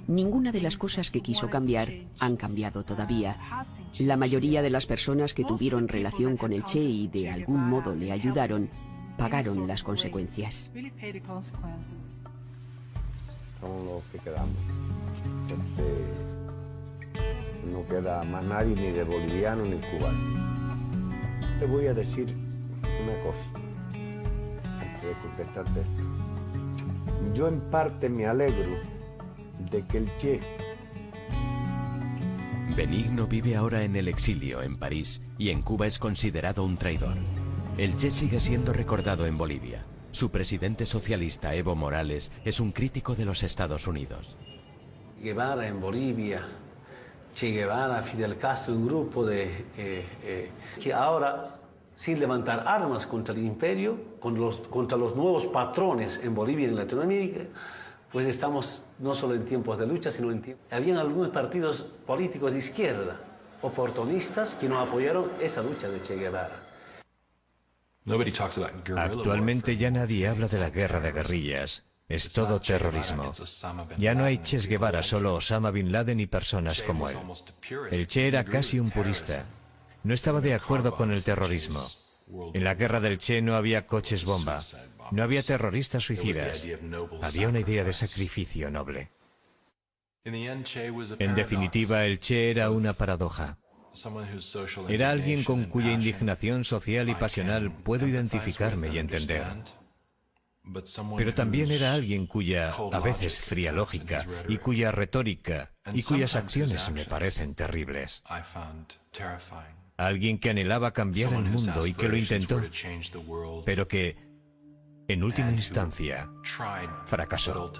Ninguna de las cosas que quiso cambiar han cambiado todavía. La mayoría de las personas que tuvieron relación con el Che y de algún modo le ayudaron, pagaron las consecuencias. Son los que quedamos. No queda más nadie, ni de boliviano ni cubano. Te voy a decir una cosa, antes de contestarte esto. Yo en parte me alegro de que el Che... Benigno vive ahora en el exilio en París y en Cuba es considerado un traidor. El Che sigue siendo recordado en Bolivia. Su presidente socialista, Evo Morales, es un crítico de los Estados Unidos. Guevara en Bolivia, Che Guevara, Fidel Castro, un grupo que ahora, sin levantar armas contra el imperio, contra los nuevos patrones en Bolivia y en Latinoamérica, pues estamos no solo en tiempos de lucha, sino en tiempos... Habían algunos partidos políticos de izquierda, oportunistas, que no apoyaron esa lucha de Che Guevara. Actualmente ya nadie habla de la guerra de guerrillas. Es todo terrorismo. Ya no hay Che Guevara, solo Osama Bin Laden y personas como él. El Che era casi un purista. No estaba de acuerdo con el terrorismo. En la guerra del Che no había coches bomba. No había terroristas suicidas. Había una idea de sacrificio noble. En definitiva, el Che era una paradoja. Era alguien con cuya indignación social y pasional puedo identificarme y entender. Pero también era alguien cuya, a veces, fría lógica, y cuya retórica, y cuyas acciones me parecen terribles. Alguien que anhelaba cambiar el mundo y que lo intentó, pero que, en última instancia, fracasó.